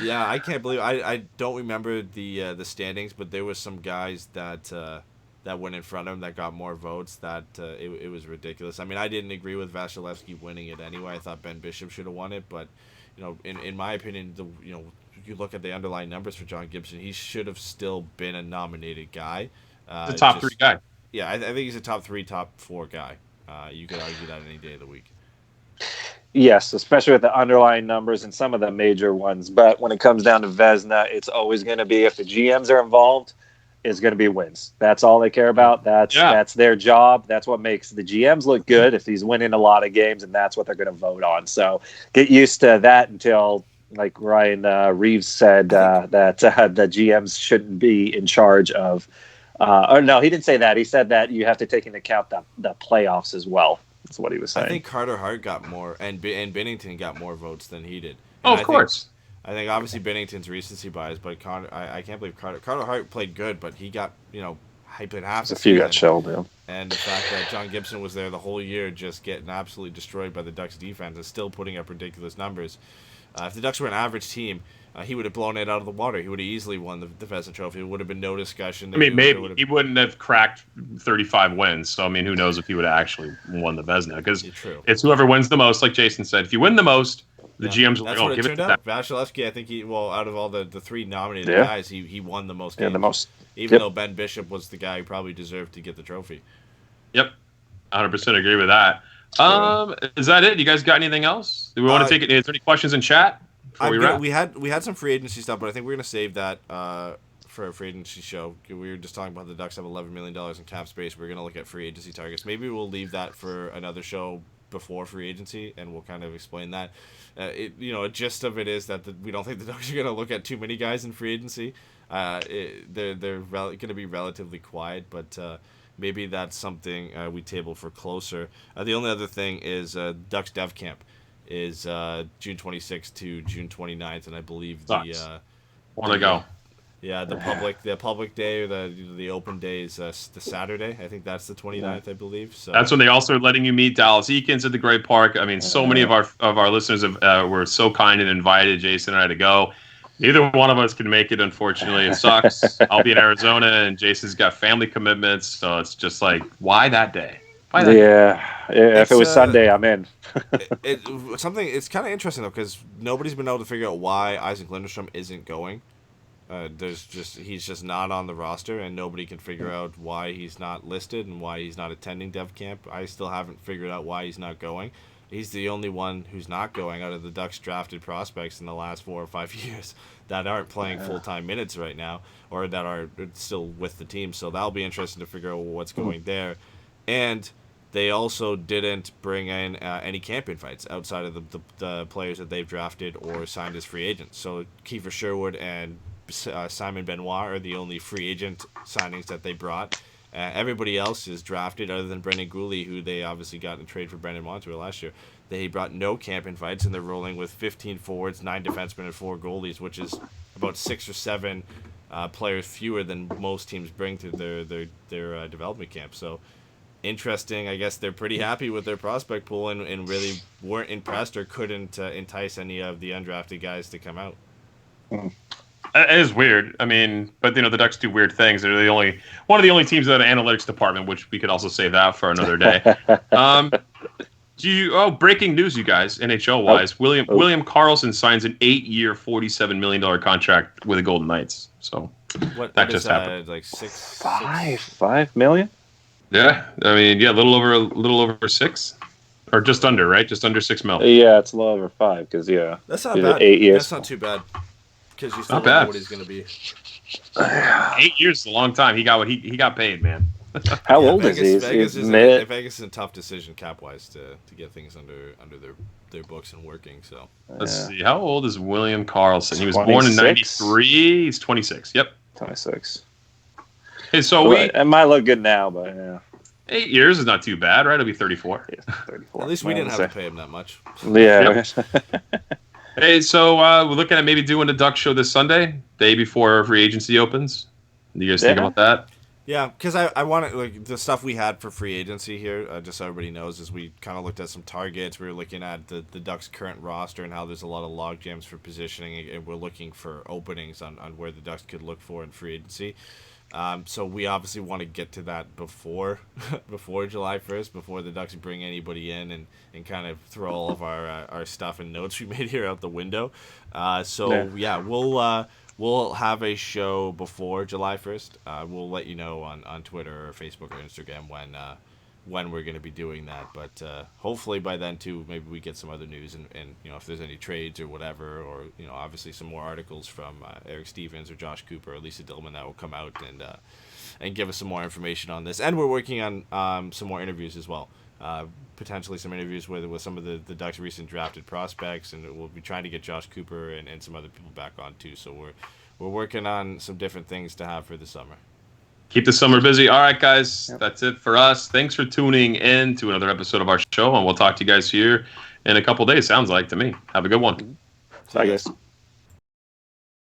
Yeah, I can't believe I don't remember the standings, but there was some guys that went in front of him that got more votes. That it was ridiculous. I mean, I didn't agree with Vasilevsky winning it anyway. I thought Ben Bishop should have won it, but in my opinion, you look at the underlying numbers for John Gibson, he should have still been a nominated guy. The top 3 guy. Yeah, I think he's a top 3, top 4 guy. You could argue that any day of the week. Yes, especially with the underlying numbers and some of the major ones. But when it comes down to Vezina, it's always going to be, if the GMs are involved, it's going to be wins. That's all they care about. That's their job. That's what makes the GMs look good if he's winning a lot of games, and that's what they're going to vote on. So get used to that until, like Ryan Reeves said, that the GMs shouldn't be in charge of. Or no, he didn't say that. He said that you have to take into account the playoffs as well. That's what he was saying. I think Carter Hart got more, and Binnington got more votes than he did. Of course. I think obviously Binnington's recency bias, but I can't believe Carter Hart played good, but he got hyped in half. A few got shelled, yeah. And the fact that John Gibson was there the whole year, just getting absolutely destroyed by the Ducks defense, and still putting up ridiculous numbers. If the Ducks were an average team, he would have blown it out of the water. He would have easily won the Vezina Trophy. It would have been no discussion. I mean, maybe he wouldn't have cracked 35 wins. So, I mean, who knows if he would have actually won the Vezina. Because it's whoever wins the most, like Jason said. If you win the most, the GM's will give it to that. Vasilevsky, I think out of all the 3 nominated guys, he won the most games. Yeah, the most. Even though Ben Bishop was the guy who probably deserved to get the trophy. Yep. 100% agree with that. Is that it? You guys got anything else? Do we want to take it? Is there any questions in chat? We had some free agency stuff, but I think we're gonna save that for a free agency show. We were just talking about the Ducks have $11 million in cap space. We're gonna look at free agency targets. Maybe we'll leave that for another show before free agency, and we'll kind of explain that. A gist of it is that we don't think the Ducks are gonna look at too many guys in free agency. They're gonna be relatively quiet, but maybe that's something we table for closer. The only other thing is Ducks Dev Camp is June 26th to June 29th, and I believe Want to go? Yeah, the public day or the open day is the Saturday. I think that's the 29th, I believe. So that's when they also are letting you meet Dallas Eakins at the Great Park. I mean, so many of our listeners were so kind and invited Jason and I to go. Neither one of us can make it, unfortunately. It sucks. I'll be in Arizona, and Jason's got family commitments, so it's just like, why that day? If it was Sunday, I'm in. It's kind of interesting though, because nobody's been able to figure out why Isaac Lindstrom isn't going. He's just not on the roster, and nobody can figure out why he's not listed and why he's not attending Dev Camp. I still haven't figured out why he's not going. He's the only one who's not going out of the Ducks drafted prospects in the last 4 or 5 years that aren't playing full-time minutes right now, or that are still with the team. So that'll be interesting to figure out what's going there. And they also didn't bring in any camp invites outside of the players that they've drafted or signed as free agents. So Kiefer Sherwood and Simon Benoit are the only free agent signings that they brought. Everybody else is drafted other than Brendan Gooley, who they obviously got in a trade for Brendan Montour last year. They brought no camp invites, and they're rolling with 15 forwards, 9 defensemen, and 4 goalies, which is about 6 or 7 players fewer than most teams bring to their development camp. So interesting. I guess they're pretty happy with their prospect pool and really weren't impressed or couldn't entice any of the undrafted guys to come out. It is weird. I mean, but the Ducks do weird things. They're one of the only teams that have an analytics department, which we could also save that for another day. Breaking news, you guys, NHL wise. William Karlsson signs an 8-year, $47 million contract with the Golden Knights. So what just happened. Like $5 million? Yeah, I mean, a little over 6, or just under, right? Just under $6 million. Yeah, it's a little over 5 because that's not bad. 8 years. That's not too bad because you still don't know what he's going to be. 8 years is a long time. He got paid, man. How old is he? Vegas is a tough decision cap wise to get things under their books and working. So let's see. How old is William Karlsson? He was 26? born in '93. He's 26. Yep. 26. Hey, so it might look good now, but yeah. 8 years is not too bad, right? It'll be 34. Yeah, 34. At least we didn't have to pay him that much. Yeah. Hey, so we're looking at maybe doing a Duck show this Sunday, day before free agency opens. What do you guys think about that? Yeah, because I wanted the stuff we had for free agency here, just so everybody knows, is we kind of looked at some targets. We were looking at the Ducks' current roster and how there's a lot of log jams for positioning, and we're looking for openings on where the Ducks could look for in free agency. So we obviously want to get to that before July 1st, before the Ducks bring anybody in and kind of throw all of our stuff and notes we made here out the window. We'll have a show before July 1st. We'll let you know on Twitter or Facebook or Instagram when we're going to be doing that. But hopefully by then, too, maybe we get some other news and if there's any trades or whatever, or, obviously some more articles from Eric Stevens or Josh Cooper or Lisa Dillman that will come out and give us some more information on this. And we're working on some more interviews as well. Potentially some interviews with some of the Ducks' recent drafted prospects, and we'll be trying to get Josh Cooper and some other people back on too. So we're working on some different things to have for the summer. Keep the summer busy. All right, guys, That's it for us. Thanks for tuning in to another episode of our show, and we'll talk to you guys here in a couple days. Sounds like to me. Have a good one. Bye, guys.